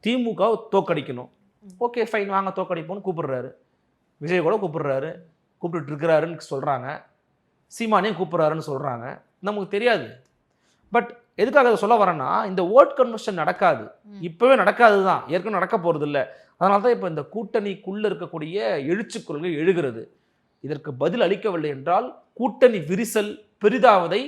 திமுக தோக்கடிக்கணும். ஓகே ஃபைன், வாங்க தோக்கடிப்போம்னு கூப்பிடுறாரு. விஜய் கூட கூப்பிடுறாரு, கூப்பிட்டு இருக்கிறாருன்னு சொல்கிறாங்க. சீமானையும் கூப்பிட்றாருன்னு சொல்கிறாங்க. நமக்கு தெரியாது. பட் எதுக்காக அதை சொல்ல வரேன்னா, இந்த ஓட் கன்வர்ஷன் நடக்காது, இப்போவே நடக்காது தான், ஏற்கனவே நடக்க போகிறது இல்லை. அதனால தான் இப்போ இந்த கூட்டணிக்குள்ளே இருக்கக்கூடிய எழுச்சி கொள்கை எழுகிறது. இதற்கு பதில் அளிக்கவில்லை என்றால் கூட்டணி விரிசல் பெரிதாவதை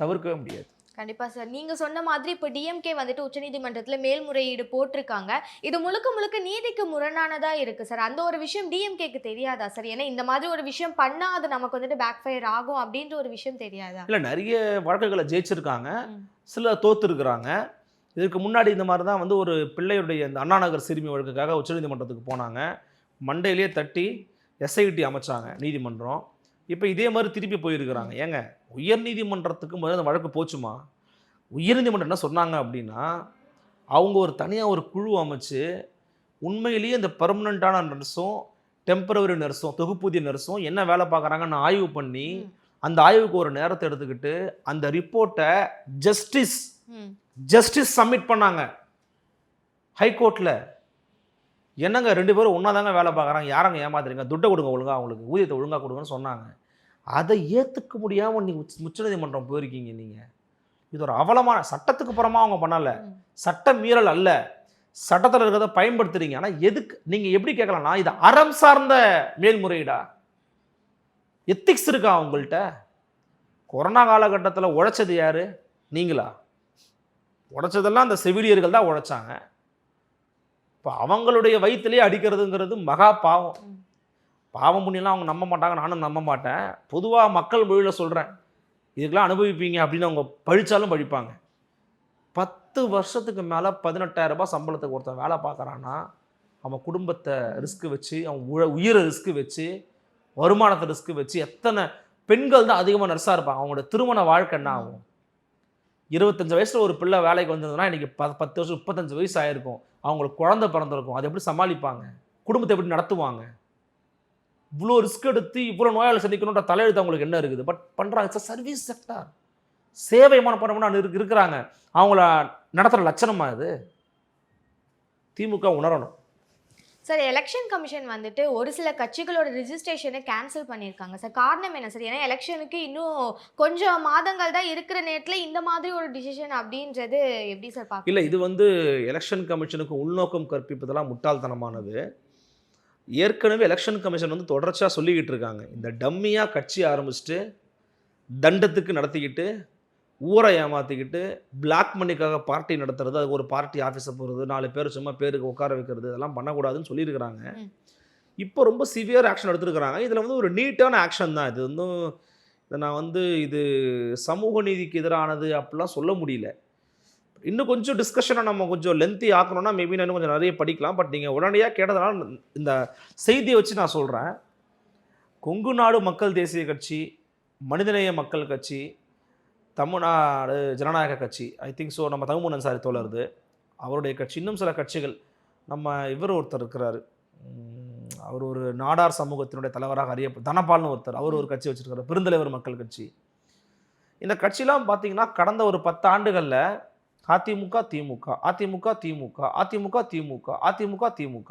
தவிர்க்கவே முடியாது. கண்டிப்பா சார், நீங்க சொன்ன மாதிரி இப்போ டிஎம்கே வந்துட்டு உச்சநீதிமன்றத்துல மேல்முறையீடு போட்டிருக்காங்க. இது முழுக்க முழுக்க நீதிக்கு முரணானதா இருக்கு சார். அந்த ஒரு விஷயம் டிஎம்கேக்கு தெரியாதா சார்? ஏன்னா இந்த மாதிரி ஒரு விஷயம் பண்ணா அது நமக்கு வந்துட்டு பேக் ஃபயர் ஆகும் அப்படின்ற ஒரு விஷயம் தெரியாதா? இல்லை, நிறைய வழக்குகளை ஜெயிச்சிருக்காங்க, சில தோத்துருக்குறாங்க. இதற்கு முன்னாடி இந்த மாதிரி தான் வந்து ஒரு பிள்ளையுடைய இந்த அண்ணா நகர் சிறுமி வழக்குக்காக உச்சநீதிமன்றத்துக்கு போனாங்க. மண்டையிலேயே தட்டி எஸ்ஐடி அமைச்சாங்க நீதிமன்றம். இப்போ இதே மாதிரி திருப்பி போயிருக்கிறாங்க. ஏங்க, உயர் நீதிமன்றத்துக்கு முதல்ல அந்த வழக்கு போச்சுமா? உயர்நீதிமன்றம் என்ன சொன்னாங்க அப்படின்னா, அவங்க ஒரு தனியாக ஒரு குழு அமைச்சு உண்மையிலேயே இந்த பெர்மனண்ட்டான நர்ஸும் டெம்பரவரி நர்ஸும் தொகுப்பூதிய நர்ஸும் என்ன வேலை பார்க்குறாங்கன்னு ஆய்வு பண்ணி, அந்த ஆய்வுக்கு ஒரு நேரத்தை எடுத்துக்கிட்டு அந்த ரிப்போர்ட்டை ஜஸ்டிஸ் சப்மிட் பண்ணாங்க ஹைகோர்ட்டில். என்னங்க 2 பேரும் ஒன்றா தாங்க வேலை பார்க்குறாங்க, யாரங்க ஏமாத்துறீங்க, துட்டை கொடுங்க ஒழுங்காக, அவங்களுக்கு ஊதியத்தை ஒழுங்காக கொடுங்கன்னு சொன்னாங்க. அதை ஏற்றுக்க முடியாமல் நீங்கள் உச்சநீதிமன்றம் போயிருக்கீங்க. நீங்கள் இது ஒரு அவலமான, சட்டத்துக்கு புறமா அவங்க பண்ணலை, சட்ட மீறல் அல்ல, சட்டத்தில் இருக்கிறத பயன்படுத்துறீங்க. ஆனால் எதுக்கு நீங்கள் எப்படி கேட்கலாம்னா, இது அறம் சார்ந்த மேல்முறையீடா? எத்திக்ஸ் இருக்கா உங்கள்கிட்ட? கொரோனா காலகட்டத்தில் உழைச்சது யாரு? நீங்களா? உழைச்சதெல்லாம் அந்த செவிலியர்கள் தான் உழைச்சாங்க. இப்போ அவங்களுடைய வயிற்றுலேயே அடிக்கிறதுங்கிறது மகா பாவம். பாவம் புண்ணியெல்லாம் அவங்க நம்ப மாட்டாங்க, நானும் நம்ப மாட்டேன். பொதுவாக மக்கள் மொழியில் சொல்கிறேன், இதுக்கெல்லாம் அனுபவிப்பீங்க அப்படின்னு அவங்க பழிச்சாலும் பழிப்பாங்க. 10 வருஷத்துக்கு மேலே 18,000 ரூபாய் சம்பளத்துக்கு ஒருத்தன் வேலை பார்க்குறான்னா அவன் குடும்பத்தை ரிஸ்க் வச்சு, அவன் உயிரை ரிஸ்க் வச்சு, வருமானத்தை ரிஸ்க் வச்சு, எத்தனை பெண்கள் தான் அதிகமாக நர்ஸாக இருப்பாங்க. அவங்களோட திருமண வாழ்க்கை என்ன ஆகும்? 25 வயசுல ஒரு பிள்ளை வேலைக்கு வந்ததுன்னா இன்னைக்கு 10 வருஷம் 35 வயசு ஆயிருக்கும். அவங்களுக்கு குழந்தை பிறந்திருக்கும். அதை எப்படி சமாளிப்பாங்க? குடும்பத்தை எப்படி நடத்துவாங்க? இவ்வளோ ரிஸ்க் எடுத்து இவ்வளோ நோயாளி சந்திக்கணுன்ற தலையெழுத்து அவங்களுக்கு என்ன இருக்குது? பட் பண்ணுறாங்க. It's service sector. சேவை மனப்பான்மை இருக்கிறாங்க. அவங்கள நடத்துகிற லட்சணமா இது? திமுக உணரணும். சார், எலெக்ஷன் கமிஷன் வந்துட்டு ஒரு சில கட்சிகளோட ரிஜிஸ்ட்ரேஷனை கேன்சல் பண்ணியிருக்காங்க சார். காரணம் என்ன சார்? ஏன்னா எலெக்ஷனுக்கு இன்னும் கொஞ்சம் மாதங்கள் தான் இருக்கிற நேரத்தில் இந்த மாதிரி ஒரு டிசிஷன் அப்படின்றது எப்படி சார் பார்க்க? இல்லை, இது எலெக்ஷன் கமிஷனுக்கு உள்நோக்கம் கற்பிப்பதெல்லாம் முட்டாள்தனமானது. ஏற்கனவே எலெக்ஷன் கமிஷன் தொடர்ச்சியாக சொல்லிக்கிட்டு இருக்காங்க. இந்த டம்மியாக கட்சி ஆரம்பிச்சுட்டு தண்டத்துக்கு நடத்திக்கிட்டு ஊரை ஏமாற்றிக்கிட்டு பிளாக் மணிக்காக பார்ட்டி நடத்துறது, அதுக்கு ஒரு பார்ட்டி ஆஃபீஸை போகிறது, 4 பேர் சும்மா பேருக்கு உட்கார வைக்கிறது, இதெல்லாம் பண்ணக்கூடாதுன்னு சொல்லியிருக்கிறாங்க. இப்போ ரொம்ப சிவியர் ஆக்ஷன் எடுத்துருக்கிறாங்க. இதில் ஒரு நீட்டான ஆக்ஷன் தான் இது. இதை நான் இது சமூக நீதிக்கு எதிரானது அப்படிலாம் சொல்ல முடியல. இன்னும் கொஞ்சம் டிஸ்கஷனை நம்ம கொஞ்சம் லென்த்தி ஆக்கணும்னா மேபி நான் இன்னும் கொஞ்சம் நிறைய படிக்கலாம். பட் நீங்கள் உடனடியாக கேட்டதுனால இந்த செய்தியை வச்சு நான் சொல்கிறேன். கொங்கு நாடு மக்கள் தேசிய கட்சி, மனிதநேய மக்கள் கட்சி, தமிழ்நாடு ஜனநாயக கட்சி, ஐ திங்க் ஸோ, நம்ம தமிழ்மன் அன்சாரி தோழருது, அவருடைய கட்சி, இன்னும் சில கட்சிகள், நம்ம ஒருத்தர் இருக்கிறார், அவர் ஒரு நாடார் சமூகத்தினுடைய தலைவராக தனபால்னு ஒருத்தர், அவர் ஒரு கட்சி வச்சுருக்காரு, பெருந்தலைவர் மக்கள் கட்சி. இந்த கட்சிலாம் பார்த்தீங்கன்னா கடந்த ஒரு 10 ஆண்டுகளில் அதிமுக திமுக அதிமுக திமுக அதிமுக திமுக அதிமுக திமுக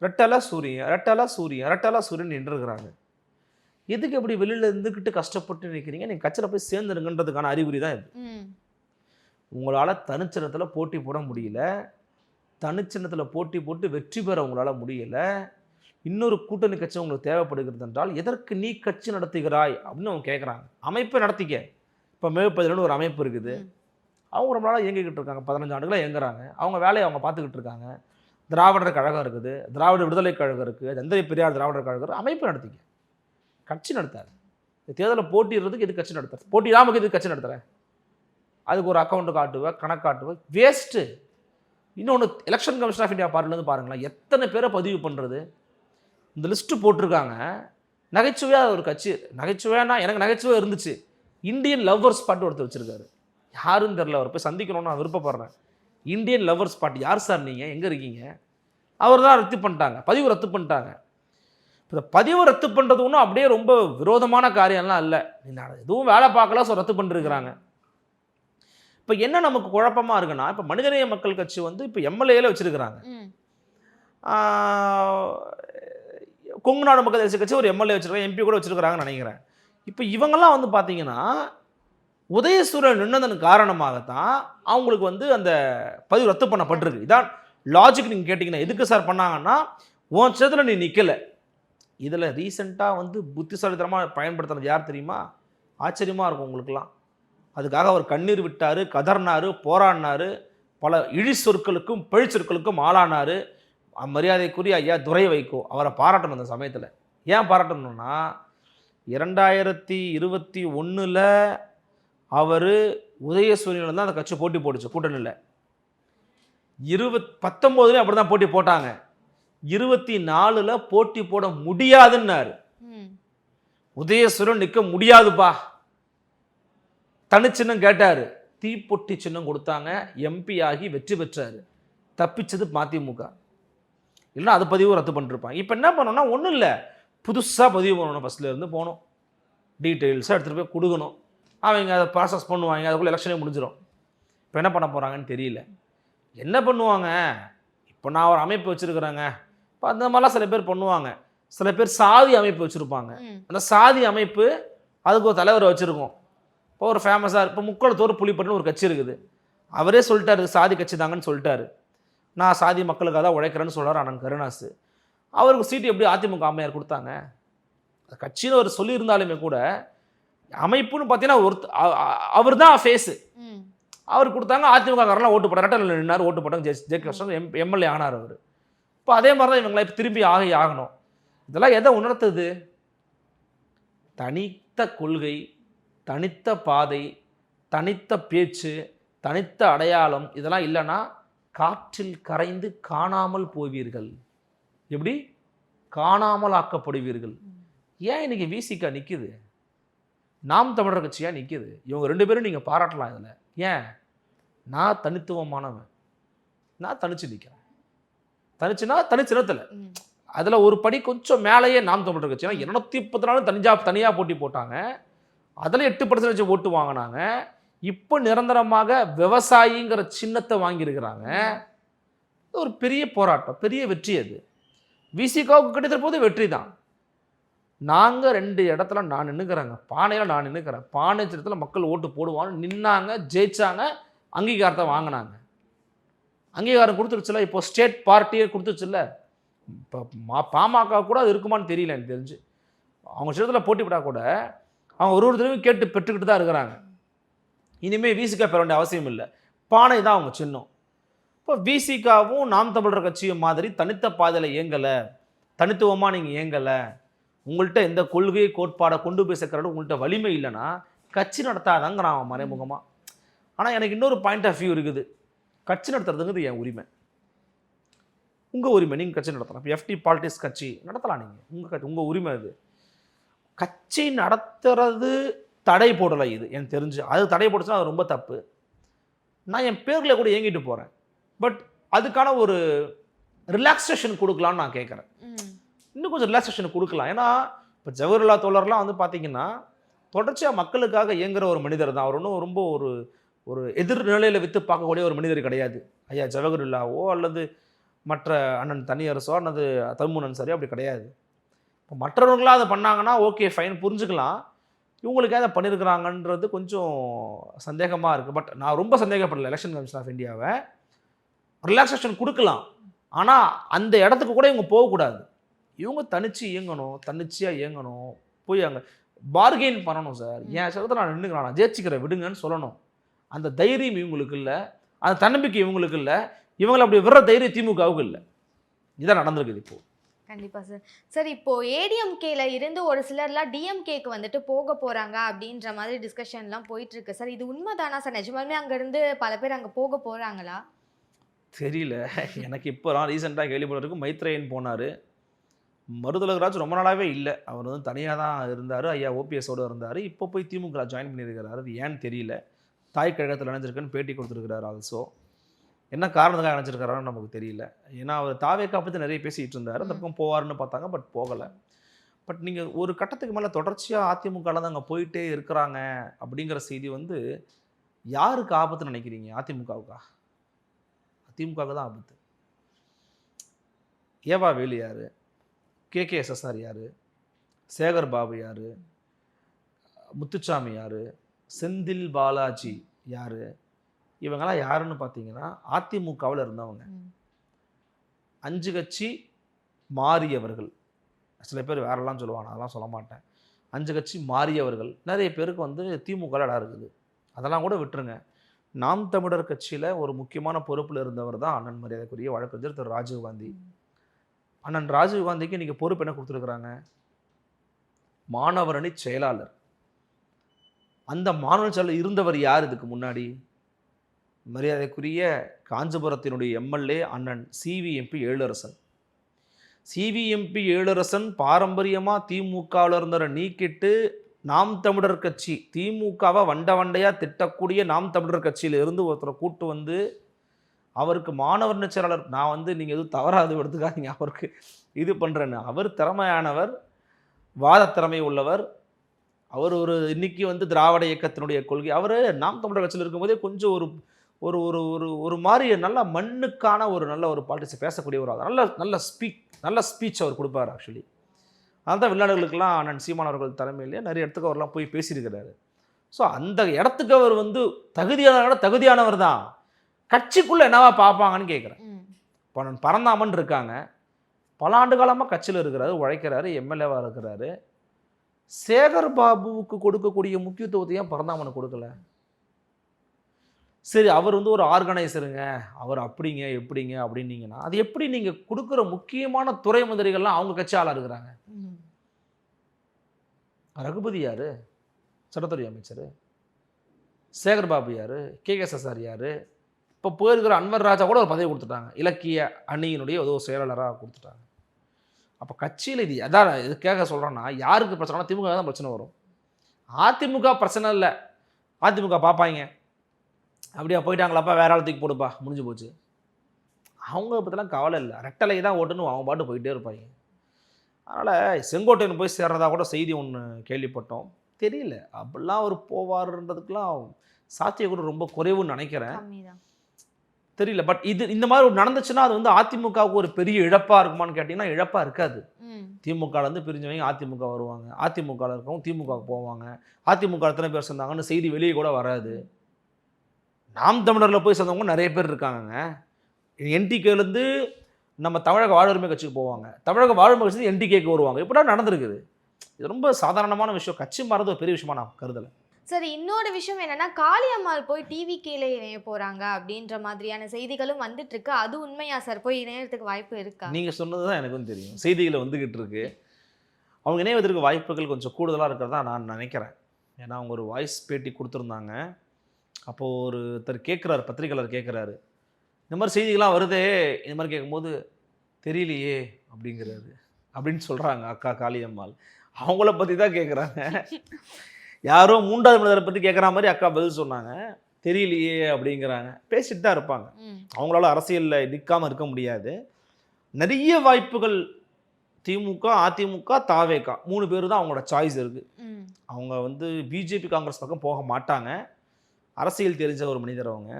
ரெட்டலை சூரியன் ரெட்டலை சூரியன் ரெட்டலை சூரியன் நின்றுருக்கிறாங்க. எதுக்கு எப்படி வெளியில் இருந்துக்கிட்டு கஷ்டப்பட்டு நிற்கிறீங்க? நீங்கள் கட்சியில் போய் சேர்ந்துருங்கன்றதுக்கான அறிகுறி தான் இது. உங்களால் தனிச்சின்னத்தில் போட்டி போட முடியல, தனிச்சின்னத்தில் போட்டி போட்டு வெற்றி பெற உங்களால் முடியல, இன்னொரு கூட்டணி கட்சி உங்களுக்கு தேவைப்படுகிறது என்றால் எதற்கு நீ கட்சி நடத்துகிறாய் அப்படின்னு அவங்க கேட்குறாங்க. அமைப்பை நடத்திக்க. இப்போ மேற்பதில்னு ஒரு அமைப்பு இருக்குது, அவங்க ரொம்ப நாளாக இயங்கிக்கிட்டு இருக்காங்க, 15 ஆண்டுகளாக இயங்குறாங்க, அவங்க வேலையை அவங்க பார்த்துக்கிட்டு இருக்காங்க. திராவிடர் கழகம் இருக்குது, திராவிட விடுதலை கழகம் இருக்குது, தந்தை பெரியார் திராவிடர் கழகம், அமைப்பு நடத்திக்க, கட்சி நடத்தாது. தேர்தலில் போட்டிடுறதுக்கு எது கட்சி நடத்துறது? போட்டி இல்லாமல் எது கட்சி நடத்துகிறேன்? அதுக்கு ஒரு அக்கௌண்ட்டு காட்டுவேன், கணக்கு காட்டுவேன், வேஸ்ட்டு. இன்னொன்று, எலெக்ஷன் கமிஷன் ஆஃப் இந்தியா பார்ட்டிலேருந்து பாருங்களேன், எத்தனை பேரை பதிவு பண்ணுறது? இந்த லிஸ்ட்டு போட்டிருக்காங்க. நகைச்சுவையாக ஒரு கட்சி, நகைச்சுவையானா எனக்கு நகைச்சுவை இருந்துச்சு, இந்தியன் லவ்வர்ஸ் பார்ட்டி ஒருத்தர் வச்சுருக்காரு, யாருன்னு தெரில, அவர் போய் சந்திக்கணும்னு நான் விருப்பப்படுறேன். இந்தியன் லவ்வர்ஸ் பார்ட்டி யார் சார் நீங்கள், எங்கே இருக்கீங்க? அவர் தான் ரத்து பண்ணிட்டாங்க, பதிவு ரத்து பண்ணிட்டாங்க. இந்த பதிவை ரத்து பண்ணுறது ஒன்றும் அப்படியே ரொம்ப விரோதமான காரியம்லாம் இல்லை, எதுவும் வேலை பார்க்கல, ஸோ ரத்து பண்ணிருக்கிறாங்க. இப்போ என்ன நமக்கு குழப்பமாக இருக்குன்னா, இப்போ மனிதநேய மக்கள் கட்சி இப்போ எம்எல்ஏல வச்சுருக்கிறாங்க, கொங்கு நாடு மக்கள் தேசிய கட்சி ஒரு எம்எல்ஏ வச்சுருக்காங்க, எம்பி கூட வச்சுருக்கிறாங்கன்னு நினைக்கிறேன். இப்போ இவங்கெல்லாம் பார்த்தீங்கன்னா உதயசூரன் நின்னதன் காரணமாகத்தான் அவங்களுக்கு அந்த பதிவு ரத்து பண்ணப்பட்டிருக்கு. இதான் லாஜிக். நீங்கள் கேட்டிங்கன்னா எதுக்கு சார் பண்ணாங்கன்னா, உன் சேதத்தில் நீ நிற்கலை. இதில் ரீசெண்டாக புத்திசாலித்தனமாக பயன்படுத்துறது யார் தெரியுமா? ஆச்சரியமாக இருக்கும் உங்களுக்குலாம். அதுக்காக அவர் கண்ணீர் விட்டார், கதர்னார், போராடினார், பல இழி சொற்களுக்கும் பழிச்சொற்களுக்கும் ஆளானார். மரியாதைக்குரிய ஐயா துரை வைகோ, அவரை பாராட்டணும் அந்த சமயத்தில். ஏன் பாராட்டணும்னா, 2021 அவர் உதயசூரியனில் தான் அந்த கட்சி போட்டி போட்டுச்சு கூட்டணியில். 19 அப்படி தான் போட்டி போட்டாங்க. 24 போட்டி போட முடியாதுன்னாரு. உதயசூரன் நிற்க முடியாதுப்பா, தனிச்சின்னம் கேட்டார், தீப்பொட்டி சின்னம் கொடுத்தாங்க, எம்பி ஆகி வெற்றி பெற்றார். தப்பிச்சது மதிமுக, இல்லைன்னா அது பதிவு ரத்து பண்ணிருப்பாங்க. இப்போ என்ன பண்ணணும்னா, ஒன்றும் இல்லை, புதுசாக பதிவு பண்ணணும், ஃபஸ்ட்லேருந்து போகணும், டீட்டெயில்ஸாக எடுத்துகிட்டு போய் கொடுக்கணும், அவங்க அதை ப்ராசஸ் பண்ணுவாங்க, அதுக்குள்ளே எலெக்ஷனே முடிஞ்சிடும். இப்போ என்ன பண்ண போகிறாங்கன்னு தெரியல. என்ன பண்ணுவாங்க? இப்போ நான் ஒரு அமைப்பு வச்சுருக்குறேங்க, இப்போ அந்த மாதிரிலாம் சில பேர் பண்ணுவாங்க. சில பேர் சாதி அமைப்பு வச்சுருப்பாங்க, அந்த சாதி அமைப்பு அதுக்கு ஒரு தலைவரை வச்சுருக்கோம். இப்போ ஒரு ஃபேமஸாக இப்போ முக்குளத்தோர் புலிப்பட்டுன்னு ஒரு கட்சி இருக்குது, அவரே சொல்லிட்டாரு சாதி கட்சி தாங்கன்னு சொல்லிட்டாரு. நான் சாதி மக்களுக்காக தான் உழைக்கிறேன்னு சொல்கிறார் அண்ணன் கருணாஸ். அவருக்கு சீட்டு எப்படி அதிமுக அம்மையார் கொடுத்தாங்க? கட்சின்னு ஒரு சொல்லியிருந்தாலுமே கூட அமைப்புன்னு பார்த்தீங்கன்னா அவர் தான் ஃபேஸு, அவர் கொடுத்தாங்க. அதிமுக காரெல்லாம் ஓட்டு போட்டார், ரெட்டை நின்னார், ஓட்டு போட்டாங்க, ஜெயகிருஷ்ணன் எம்எல்ஏ ஆனார் அவர். இப்போ அதே மாதிரி தான் இவங்களை இப்போ திரும்பி ஆகணும். இதெல்லாம் எதை உணர்த்துது? தனித்த கொள்கை, தனித்த பாதை, தனித்த பேச்சு, தனித்த அடையாளம், இதெல்லாம் இல்லைன்னா காற்றில் கரைந்து காணாமல் போவீர்கள். எப்படி காணாமல் ஆக்கப்படுவீர்கள். ஏன் இன்னைக்கு விசிகா நிற்குது, நாம் தமிழர் கட்சியாக நிற்கிது? இவங்க 2 பேரும் நீங்கள் பாராட்டலாம். இதில் ஏன்? நான் தனித்துவமானவன், நான் தனிச்சு நிற்கிறேன். தனிச்சுனா தனிச்சினத்தில் அதில் ஒரு படி கொஞ்சம் மேலேயே நாம் தமிழர் கட்சி. 234 தனியாக போட்டி போட்டாங்க, அதில் 8% ஓட்டு வாங்கினாங்க. இப்போ நிரந்தரமாக விவசாயிங்கிற சின்னத்தை வாங்கியிருக்கிறாங்க. ஒரு பெரிய போராட்டம், பெரிய வெற்றி. அது விசிகாவுக்கு கிடைத்த போது வெற்றி தான். நாங்கள் 2 இடத்துல நான் நின்றுக்கிறேங்க, பானையில் நான் நின்றுக்கிறேன். பானை சின்னத்தில் மக்கள் ஓட்டு போடுவான்னு நின்னாங்க, ஜெயிச்சாங்க, அங்கீகாரத்தை வாங்கினாங்க. அங்கீகாரம் கொடுத்துருச்சுல, இப்போ ஸ்டேட் பார்ட்டியே கொடுத்துருச்சுல்ல. இப்போ பாமக கூட அது இருக்குமான்னு தெரியல எனக்கு தெரிஞ்சு. அவங்க சின்னத்தில் போட்டி போட்டால் கூட அவங்க ஒரு தடவையும் கேட்டு பெற்றுக்கிட்டு தான் இருக்கிறாங்க. இனிமேல் விசிகா பெற வேண்டிய அவசியம் இல்லை, பானை தான் அவங்க சின்னம். இப்போ விசிகாவும் நாம் தமிழர் கட்சியும் மாதிரி தனித்த பாதையில் இயங்கலை, தனித்துவமாக நீங்கள் இயங்கலை, உங்கள்கிட்ட எந்த கொள்கை கோட்பாடை கொண்டு போய் சேர்க்கறது உங்கள்கிட்ட வலிமை இல்லைன்னா கட்சி நடத்தாதாங்கிறான் மறைமுகமாக. ஆனால் எனக்கு இன்னொரு பாயிண்ட் ஆஃப் வியூ இருக்குது. கட்சி நடத்துறதுங்கிறது என் உரிமை, உங்கள் உரிமை. நீங்கள் கட்சி நடத்தலாம். இப்போ எஃப்டி பாலிட்டிக்ஸ் கட்சி நடத்தலாம், நீங்கள் உங்கள் உரிமை. அது கட்சி நடத்துறது தடை போடலை, இது எனக்கு தெரிஞ்சு. அது தடை போட்டுச்சுன்னா அது ரொம்ப தப்பு. நான் என் பேரில் கூட இயங்கிட்டு போகிறேன், பட் அதுக்கான ஒரு ரிலாக்ஸேஷன் கொடுக்கலான்னு நான் கேட்குறேன். இன்னும் கொஞ்சம் ரிலாக்ஸேஷன் கொடுக்கலாம். ஏன்னா இப்போ ஜவஹர்லா தோழர்லாம் வந்து பார்த்தீங்கன்னா தொடர்ச்சியாக மக்களுக்காக இயங்குகிற ஒரு மனிதர் தான். அவர் ஒன்றும் ரொம்ப ஒரு எதிர்நிலையில் விற்று பார்க்கக்கூடிய ஒரு மனிதர் கிடையாது. ஐயா ஜவஹர்லாவோ அல்லது மற்ற அண்ணன் தனியரசோ அல்லது தமுன் சரியோ அப்படி கிடையாது. இப்போ மற்றவர்களாக அதை பண்ணாங்கன்னா ஓகே ஃபைன், புரிஞ்சுக்கலாம். இவங்களுக்கே அதை பண்ணியிருக்கிறாங்கன்றது கொஞ்சம் சந்தேகமாக இருக்குது. பட் நான் ரொம்ப சந்தேகப்படலை. எலெக்ஷன் கமிஷன் ஆஃப் இந்தியாவை ரிலாக்ஸேஷன் கொடுக்கலாம், ஆனால் அந்த இடத்துக்கு கூட இவங்க போகக்கூடாது. இவங்க தனிச்சு இயங்கணும், தன்னிச்சையாக இயங்கணும், போய் அங்கே பார்கெயின் பண்ணணும். சார் என் சகத்தில் நான் நின்றுக்கிறேன், நான் ஜெயிச்சுக்கிறேன் விடுங்கன்னு சொல்லணும். அந்த தைரியம் இவங்களுக்கு இல்லை, அந்த தன்னம்பிக்கை இவங்களுக்கு இல்லை. இவங்களை அப்படி விடுற தைரியம் திமுகவுக்கு இல்லை. இதான் நடந்திருக்குது இப்போ. கண்டிப்பாக சார். சார் இப்போ ஏடிஎம்கேல இருந்து ஒரு சிலர்லாம் டிஎம்கேக்கு வந்துட்டு போக போகிறாங்க அப்படின்ற மாதிரி டிஸ்கஷன்லாம் போயிட்டுருக்கு சார். இது உண்மைதானா சார்? நிஜமாலுமே அங்கேருந்து பல பேர் அங்கே போக போகிறாங்களா? தெரியல. எனக்கு இப்போ நான் ரீசெண்டாக கேள்விப்பட்டிருக்கு மைத்ரேயன் போனார். மருதுலகராஜ் ரொம்ப நாளாகவே இல்லை, அவர் வந்து தனியாக தான் இருந்தார். ஐயா ஓபிஎஸோடு இருந்தார். இப்போ போய் திமுக ஜாயின் பண்ணியிருக்கிறாரு. அது ஏன்னு தெரியல. தாய் கழகத்தில் இணைஞ்சிருக்குன்னு பேட்டி கொடுத்துருக்கிறார். ஆல்சோ என்ன காரணத்துக்காக நினச்சிருக்காருன்னு நமக்கு தெரியல. ஏன்னா அவர் தாவேக்கா பற்றி நிறைய பேசிகிட்டு இருந்தார். அந்த பக்கம் போவார்னு பார்த்தாங்க, பட் போகலை. பட் நீங்கள் ஒரு கட்டத்துக்கு மேலே தொடர்ச்சியாக அதிமுகவில் தான் அங்கே போயிட்டே இருக்கிறாங்க அப்படிங்கிற செய்தி வந்து யாருக்கு ஆபத்துன்னு நினைக்கிறீங்க? அதிமுகவுக்கா? அதிமுகவுக்கு தான் ஆபத்து. ஏவா வேலு யார்? KKSSR யார்? சேகர் பாபு யார்? முத்துச்சாமி யார்? செந்தில் பாலாஜி யார்? இவங்கெல்லாம் யாருன்னு பார்த்தீங்கன்னா அதிமுகவில் இருந்தவங்க. 5 கட்சி மாறியவர்கள். சில பேர் வேறெல்லாம் சொல்லுவாங்க, அதெல்லாம் சொல்ல மாட்டேன். 5 கட்சி மாறியவர்கள். நிறைய பேருக்கு வந்து திமுகவில் இடம் இருக்குது. அதெல்லாம் கூட விட்டுருங்க. நாம் தமிழர் கட்சியில் ஒரு முக்கியமான பொறுப்பில் இருந்தவர் தான் அண்ணன் மரியாதைக்குரிய வழக்கறிஞர் திரு ராஜீவ்காந்தி. அண்ணன் ராஜீவ்காந்திக்கு இன்றைக்கி பொறுப்பு என்ன கொடுத்துருக்குறாங்க? மாணவர் அணி செயலாளர். அந்த மாணவர் செயலாளர் இருந்தவர் யார் இதுக்கு முன்னாடி? மரியாதைக்குரிய காஞ்சிபுரத்தினுடைய எம்எல்ஏ அண்ணன் சிவிஎம்பி எழிலரசன். சிவிஎம்பி எழிலரசன் பாரம்பரியமாக திமுகவில் இருந்தவரை நீக்கிட்டு நாம் தமிழர் கட்சி, திமுகவை வண்டையாக திட்டக்கூடிய நாம் தமிழர் கட்சியில் இருந்து ஒருத்தரை கூட்டு வந்து அவருக்கு மாணவர் செயலாளர். நான் வந்து நீங்கள் எதுவும் தவறாது எடுத்துக்காதீங்க, அவருக்கு இது பண்ணுறேன்னு. அவர் திறமையானவர், வாத திறமை உள்ளவர். அவர் ஒரு இன்னைக்கு வந்து திராவிட இயக்கத்தினுடைய கொள்கை, அவர் நாம் தமிழர் கட்சியில் இருக்கும்போதே கொஞ்சம் ஒரு ஒரு ஒரு ஒரு ஒரு மாதிரி நல்ல மண்ணுக்கான ஒரு நல்ல ஒரு பாலிட்டிக்ஸ் பேசக்கூடிய ஒரு நல்ல ஸ்பீச் அவர் கொடுப்பார். ஆக்சுவலி அதுதான் வெளிநாடுகளுக்கெல்லாம் அண்ணன் சீமான் அவர்கள் தலைமையிலேயே நிறைய இடத்துக்கு அவர்லாம் போய் பேசியிருக்கிறாரு. ஸோ அந்த இடத்துக்கு அவர் வந்து தகுதியானவர் தான். கட்சிக்குள்ளே என்னவா பார்ப்பாங்கன்னு கேட்குறேன். இப்போ நான் பரந்தாமன் இருக்காங்க, பல ஆண்டு காலமாக கட்சியில் இருக்கிறாரு, உழைக்கிறாரு, எம்எல்ஏவாக இருக்கிறாரு. சேகர் பாபுவுக்கு கொடுக்கக்கூடிய முக்கியத்துவத்தையும் பரந்தாமனை கொடுக்கல. சரி, அவர் வந்து ஒரு ஆர்கனைசருங்க, அவர் அப்படிங்க எப்படிங்க அப்படின்னீங்கன்னா அது எப்படி? நீங்கள் கொடுக்குற முக்கியமான துறை மந்திரிகள்லாம் அவங்க கட்சி ஆளாக இருக்கிறாங்க. ரகுபதி யார்? சட்டத்துறை அமைச்சர். சேகர் பாபு யார்? KKSSR யார்? இப்போ போயிருக்கிற அன்வர் ராஜா கூட ஒரு பதவி கொடுத்துட்டாங்க, இலக்கிய அணியினுடைய ஏதோ செயலாளராக கொடுத்துட்டாங்க. அப்போ கட்சியில் இது அதான் இது கேட்க சொல்கிறேன்னா, யாருக்கு பிரச்சனைனா திமுக தான் பிரச்சனை வரும். அதிமுக பிரச்சனை இல்லை, அதிமுக பார்ப்பாங்க, அப்படியா போயிட்டாங்களாப்பா வேற ஆள் தூக்கி போடுப்பா முடிஞ்சு போச்சு. அவங்க பற்றிலாம் கவலை இல்லை, ரெட்டலை தான் ஓட்டுன்னு அவங்க பாட்டு போயிட்டே இருப்பாங்க. அதனால் செங்கோட்டையன் போய் சேர்றதா கூட செய்தி ஒன்று கேள்விப்பட்டோம், தெரியல அப்படிலாம் அவர் போவார்ன்றதுக்கெலாம் சாத்திய கூட ரொம்ப குறைவுன்னு நினைக்கிறேன், தெரியல. பட் இது இந்த மாதிரி ஒரு நடந்துச்சுன்னா அது வந்து அதிமுகவுக்கு ஒரு பெரிய இழப்பாக இருக்குமான்னு கேட்டிங்கன்னா இழப்பாக இருக்காது. திமுகலேருந்து பிரிஞ்சவங்க அதிமுக வருவாங்க, அதிமுகவில் இருக்கவங்க திமுகவுக்கு போவாங்க, அதிமுக எத்தனை பேர் சேர்ந்தாங்கன்னு செய்தி வெளியே கூட வராது. நாம் தமிழரில் போய் சேர்ந்தவங்க நிறைய பேர் இருக்காங்க. என்டிகேலேருந்து நம்ம தமிழக வாழ்வுரிமை கட்சிக்கு போவாங்க, தமிழக வாழ்வுரிமை கட்சி என்டிகேக்கு வருவாங்க, இப்படி நடந்திருக்குது. இது ரொம்ப சாதாரணமான விஷயம், கட்சி மாறது ஒரு பெரிய விஷயமா நான் கருதலை. சரி, இன்னொரு விஷயம் என்னன்னா, காளியம்மாள் போய் டிவிகேல இணைய போறாங்க அப்படின்ற மாதிரியான செய்திகளும் வந்துட்டு இருக்கு. அது உண்மையா சார்? போய் இணையறதுக்கு வாய்ப்பு இருக்கா? நீங்க சொன்னது தான் எனக்கும் தெரியும், செய்திகளை வந்துகிட்டு இருக்கு. அவங்க இணைவதற்கு வாய்ப்புகள் கொஞ்சம் கூடுதலாக இருக்கிறதா நான் நினைக்கிறேன். ஏன்னா அவங்க ஒரு வாய்ஸ் பேட்டி கொடுத்துருந்தாங்க. அப்போது ஒருத்தர் கேட்குறாரு, பத்திரிகையாளர் கேட்குறாரு, இந்த மாதிரி செய்திகள்லாம் வருதே, இந்த மாதிரி கேட்கும்போது தெரியலையே அப்படிங்கிறாரு அப்படின்னு சொல்கிறாங்க அக்கா காளியம்மாள். அவங்கள பற்றி தான் கேட்குறாங்க, யாரோ மூன்றாவது மனிதரை பற்றி கேட்குற மாதிரி அக்கா பதில் சொன்னாங்க, தெரியலையே அப்படிங்கிறாங்க. பேசிட்டு தான் இருப்பாங்க, அவங்களால அரசியலில் நிற்காமல் இருக்க முடியாது. நிறைய வாய்ப்புகள் திமுக, அதிமுக, தாவேகா 3 பேர் தான் அவங்களோட சாய்ஸ் இருக்குது. அவங்க வந்து பிஜேபி காங்கிரஸ் பக்கம் போக மாட்டாங்க, அரசியல் தெரிஞ்ச ஒரு மனிதர் அவங்க.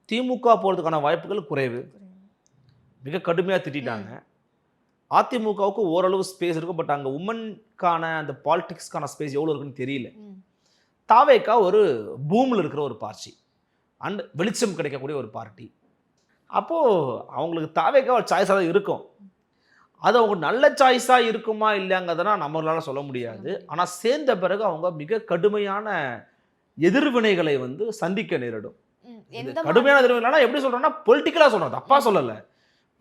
திமுக போகிறதுக்கான வாய்ப்புகள் குறைவு, மிக கடுமையாக திட்டாங்க. அதிமுகவுக்கு ஓரளவு ஸ்பேஸ் இருக்கும், பட் அங்கே உமனுக்கான அந்த பாலிடிக்ஸ்க்கான ஸ்பேஸ் எவ்வளோ இருக்குன்னு தெரியல. தாவேகா ஒரு பூமில் இருக்கிற ஒரு பார்ட்டி அண்ட் வெளிச்சம் கிடைக்கக்கூடிய ஒரு பார்ட்டி. அப்போது அவங்களுக்கு தாவேகா ஒரு சாய்ஸாக தான் இருக்கும். அது அவங்க நல்ல சாய்ஸாக இருக்குமா இல்லைங்கிறதுனா நம்மளால சொல்ல முடியாது. ஆனால் சேர்ந்த பிறகு அவங்க மிக கடுமையான எதிர்வினைகளை வந்து சந்திக்க நேரிடும். கடுமையான எதிர்வினைனா எப்படி சொல்கிறேன்னா, பொலிட்டிக்கலாக சொல்கிறேன், தப்பாக சொல்லலை,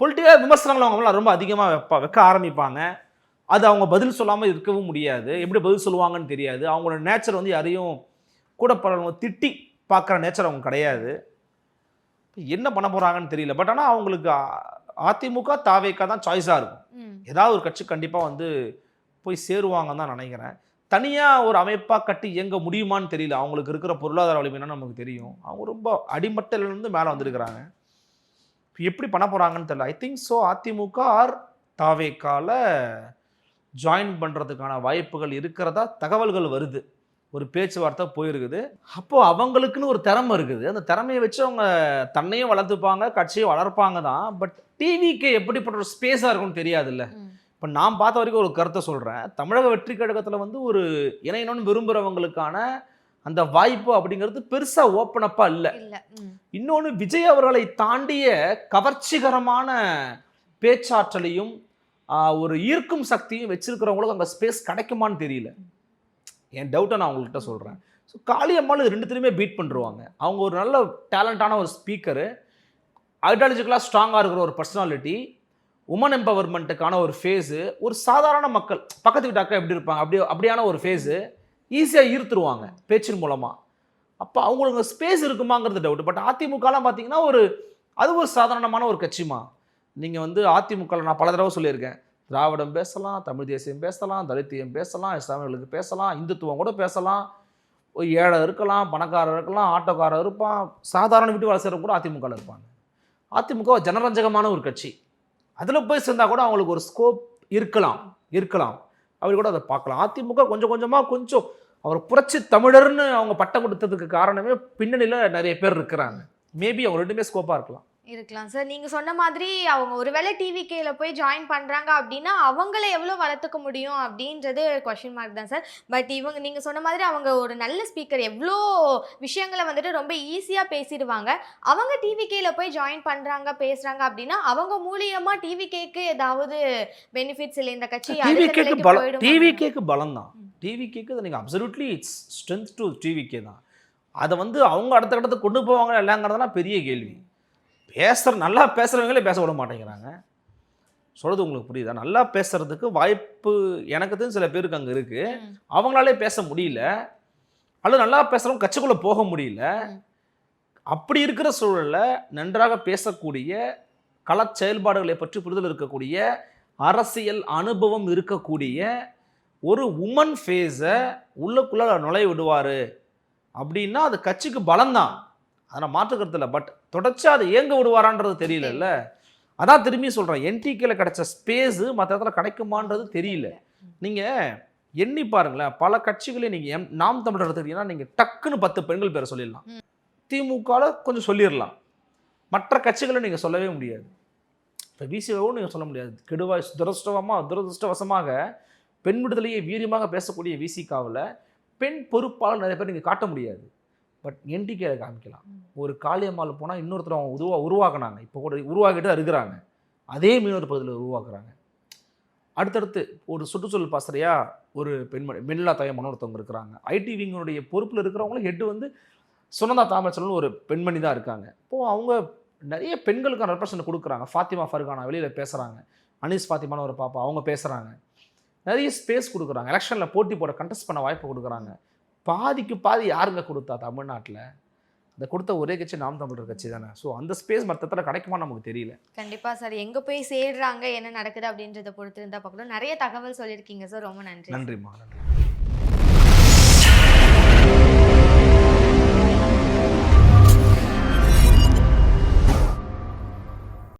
பொலிட்டிக்கலாக விமர்சனங்கள் அவங்களாம் ரொம்ப அதிகமாக வைக்க ஆரம்பிப்பாங்க. அது அவங்க பதில் சொல்லாமல் இருக்கவும் முடியாது, எப்படி பதில் சொல்லுவாங்கன்னு தெரியாது. அவங்களோட நேச்சர் வந்து யாரையும் கூட பரவங்க திட்டி பார்க்குற நேச்சர் அவங்க கிடையாது. என்ன பண்ண போகிறாங்கன்னு தெரியல. பட் ஆனால் அவங்களுக்கு அதிமுக தாவேகா தான் சாய்ஸாக இருக்கும். ஏதாவது ஒரு கட்சி கண்டிப்பாக வந்து போய் சேருவாங்கன்னு தான் நினைக்கிறேன். தனியாக ஒரு அமைப்பாக கட்டி இயங்க முடியுமான்னு தெரியல. அவங்களுக்கு இருக்கிற பொருளாதார வலிமைன்னா நமக்கு தெரியும், அவங்க ரொம்ப அடிமட்டிலிருந்து மேலே வந்திருக்கிறாங்க. எப்படி பண்ண போகிறாங்கன்னு தெரியல. I think so AIADMK or தாவேகால ஜாயின் பண்ணுறதுக்கான வாய்ப்புகள் இருக்கிறதா தகவல்கள் வருது, ஒரு பேச்சுவார்த்தை போயிருக்குது. அப்போது அவங்களுக்குன்னு ஒரு திறமை இருக்குது, அந்த திறமையை வச்சு அவங்க தன்னையும் வளர்த்துப்பாங்க, கட்சியும் வளர்ப்பாங்க தான். பட் டிவிக்கு எப்படிப்பட்ட ஒரு ஸ்பேஸாக இருக்கும்னு தெரியாதுல்ல. இப்போ நான் பார்த்த வரைக்கும் ஒரு கருத்தை சொல்கிறேன், தமிழக வெற்றி கழகத்தில் வந்து ஒரு இணையணும்னு விரும்புகிறவங்களுக்கான அந்த வாய்ப்பு அப்படிங்கிறது பெருசாக ஓப்பன் அப்பாக இல்லை. இன்னொன்று, விஜய் அவர்களை தாண்டிய கவர்ச்சிகரமான பேச்சாற்றலையும் ஒரு ஈர்க்கும் சக்தியும் வச்சிருக்கிறவங்களுக்கு அங்கே ஸ்பேஸ் கிடைக்குமான்னு தெரியல. என் டவுட்டை நான் உங்கள்கிட்ட சொல்கிறேன். ஸோ காளியம்மாள் இது ரெண்டுத்துலையுமே பீட் பண்ணுருவாங்க. அவங்க ஒரு நல்ல டேலண்டான ஒரு ஸ்பீக்கரு, ஐடியாலஜிக்கலாக ஸ்ட்ராங்காக இருக்கிற ஒரு பர்சனாலிட்டி, உமன் எம்பவர்மெண்ட்டுக்கான ஒரு ஃபேஸு, ஒரு சாதாரண மக்கள் பக்கத்து வீட்டாக்கா எப்படி இருப்பாங்க அப்படியான ஒரு ஃபேஸு ஈஸியாக ஈர்த்துருவாங்க பேச்சின் மூலமாக. அப்போ அவங்களுக்கு ஸ்பேஸ் இருக்குமாங்கிறது டவுட். பட் அதிமுகலாம் பார்த்தீங்கன்னா அது ஒரு சாதாரணமான ஒரு கட்சிமா. நீங்கள் வந்து அதிமுகவில் நான் பல தடவை சொல்லியிருக்கேன், திராவிடம் பேசலாம், தமிழ் தேசியம் பேசலாம், தலித்தியம் பேசலாம், இஸ்லாமியர்களுக்கு பேசலாம், இந்துத்துவம் கூட பேசலாம், ஒரு ஏழை இருக்கலாம், பணக்காரர் இருக்கலாம், ஆட்டோக்காரர் இருப்பான், சாதாரண வீட்டு வேலை செய்கிறவங்க கூட அதிமுகவில் இருப்பாங்க. அதிமுக ஜனரஞ்சகமான ஒரு கட்சி, அதில் போய் சேர்ந்தால் கூட அவங்களுக்கு ஒரு ஸ்கோப் இருக்கலாம் அப்படி கூட அதை பார்க்கலாம். அதிமுக கொஞ்சம் கொஞ்சம் அவர் புரட்சி தமிழர்னு அவங்க பட்டம் கொடுத்ததுக்கு காரணமே பின்னணியில் நிறைய பேர் இருக்கிறாங்க. மேபி அவங்க ரெண்டுமே ஸ்கோப்பாக இருக்கலாம் சார். நீங்க சொன்ன மாதிரி அவங்க ஒருவேளை டிவிகேல போய் ஜாயின் பண்றாங்க அப்படின்னா அவங்கள எவ்வளவு வளர்த்துக்க முடியும் அப்படின்றது கொஸ்டின் மார்க் தான் சார். பட் நீங்க சொன்ன மாதிரி அவங்க ஒரு நல்ல ஸ்பீக்கர், எவ்வளோ விஷயங்களை வந்துட்டு ரொம்ப ஈஸியா பேசிடுவாங்க. அவங்க டிவிகேல போய் ஜாயின் பண்றாங்க பேசுறாங்க அப்படின்னா அவங்க மூலியமா டிவிகேக்கு ஏதாவது பெனிஃபிட்ஸ் இல்லை, இந்த கட்சி டிவிகேக்கு பலம் தான். டிவிகேக்கு நீங்கள் absolutely it's strength to TVK தான். அதை வந்து அவங்க அடுத்த கட்டத்தை கொண்டு போவாங்க இல்லைங்கிறதுலாம் பெரிய கேள்வி. நல்லா பேசுகிறவங்களே பேச விட மாட்டேங்கிறாங்க. சொல்கிறது உங்களுக்கு புரியுதா? நல்லா பேசுகிறதுக்கு வாய்ப்பு எனக்கு தெரிஞ்ச சில பேருக்கு அங்கே இருக்குது, அவங்களாலே பேச முடியல, அல்லது நல்லா பேசுகிறவங்க கட்சிக்குள்ளே போக முடியல. அப்படி இருக்கிற சூழலில் நன்றாக பேசக்கூடிய கள செயல்பாடுகளை பற்றி புரிதல் இருக்கக்கூடிய அரசியல் அனுபவம் இருக்கக்கூடிய ஒரு உமன் ஃபேஸை உள்ளுக்குள்ள நுழைய விடுவார் அப்படின்னா அது கட்சிக்கு பலம்தான், அதை மாற்றுக்கிறது இல்லை. பட் தொடர்ச்சியாக அதை ஏங்க விடுவாரான்றது தெரியல. அதான் திரும்பி சொல்கிறேன், என்டிகேல கிடைச்ச ஸ்பேஸு மற்ற இடத்துல கிடைக்குமான்றது தெரியல. நீங்கள் எண்ணி பாருங்களேன், பல கட்சிகளையும் நீங்கள் நாம் தமிழர் எடுத்துக்கிட்டீங்கன்னா நீங்கள் டக்குன்னு 10 பெண்கள் பேரை சொல்லிடலாம். திமுகவில் கொஞ்சம் சொல்லிடலாம், மற்ற கட்சிகளை நீங்கள் சொல்லவே முடியாது. இப்போ விசிஓவும் நீங்கள் சொல்ல முடியாது. கெடுவாய் துரதிருஷ்டவசமாக பெண் விடுதலையை வீரியமாக பேசக்கூடிய விசிகாவில் பெண் பொறுப்பாளர் நிறைய பேர் நீங்கள் காட்ட முடியாது. பட் என்டிகேல காமிக்கலாம். ஒரு காளியம்மாள் போனால் இன்னொருத்தர் அவங்க உருவாக்குனாங்க, இப்போ கூட உருவாக்கிட்டு தான் இருக்கிறாங்க. அதே மீனவர் பகுதியில் உருவாக்குறாங்க. அடுத்தடுத்து ஒரு சுற்றுச்சூழல் பாசறையா ஒரு பெண்மணி மென்லா தயமன் ஒருத்தவங்க இருக்கிறாங்க. ஐடி விங்கினுடைய பொறுப்பில் இருக்கிறவங்களும் ஹெட்டு வந்து சுனந்தா தாமரசன் ஒரு பெண்மணி தான் இருக்காங்க. இப்போது அவங்க நிறைய பெண்களுக்கான ரெப்ரசன்ட் கொடுக்குறாங்க. ஃபாத்திமா ஃபர்கானா வெளியில் பேசுகிறாங்க, அனீஸ் ஃபாத்திமான ஒரு பாப்பா அவங்க பேசுகிறாங்க, நிறைய ஸ்பேஸ் கொடுக்குறாங்க, எலெக்ஷனில் போட்டி போட கண்டெஸ்ட் பண்ண வாய்ப்பு கொடுக்குறாங்க. பாதிக்கு பாதி யாருங்க கொடுத்தா தமிழ்நாட்டில்? அதை கொடுத்த ஒரே கட்சி நாம் தமிழர் கட்சி தானே. ஸோ அந்த ஸ்பேஸ் மற்றத்தில் கிடைக்குமா நமக்கு தெரியல. கண்டிப்பாக சார், எங்கே போய் சேர்றாங்க, என்ன நடக்குது அப்படின்றத பொறுத்து இருந்தால் பார்க்கணும். நிறைய தகவல் சொல்லியிருக்கீங்க சார், ரொம்ப நன்றி. நன்றிம்மா, நன்றி.